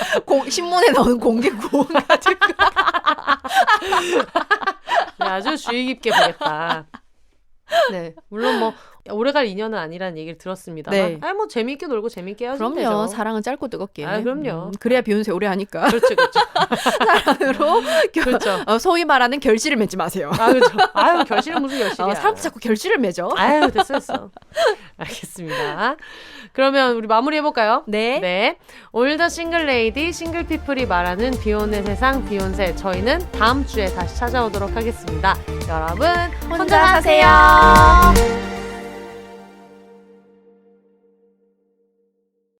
신문에 나오는 공개 구원 같은 거. 네, 아주 주의 깊게 보겠다. 네, 물론 뭐 오래갈 인연은 아니라는 얘기를 들었습니다만, 네. 뭐 재밌게 놀고 재밌게 헤어지면 되죠. 그럼요. 사랑은 짧고 뜨겁게. 그럼요. 그래야 비욘세 오래 하니까. 그렇죠, 그렇죠. 사랑으로 그렇죠. 소위 말하는 결실을 맺지 마세요. 그렇죠. 결실은 무슨 결실이야. 사람도 자꾸 결실을 맺어. 됐어. 알겠습니다. 그러면 우리 마무리해볼까요? 네. 네. 올더 싱글레이디, 싱글피플이 말하는 비혼의 세상, 비욘세. 저희는 다음 주에 다시 찾아오도록 하겠습니다. 여러분, 혼자 사세요.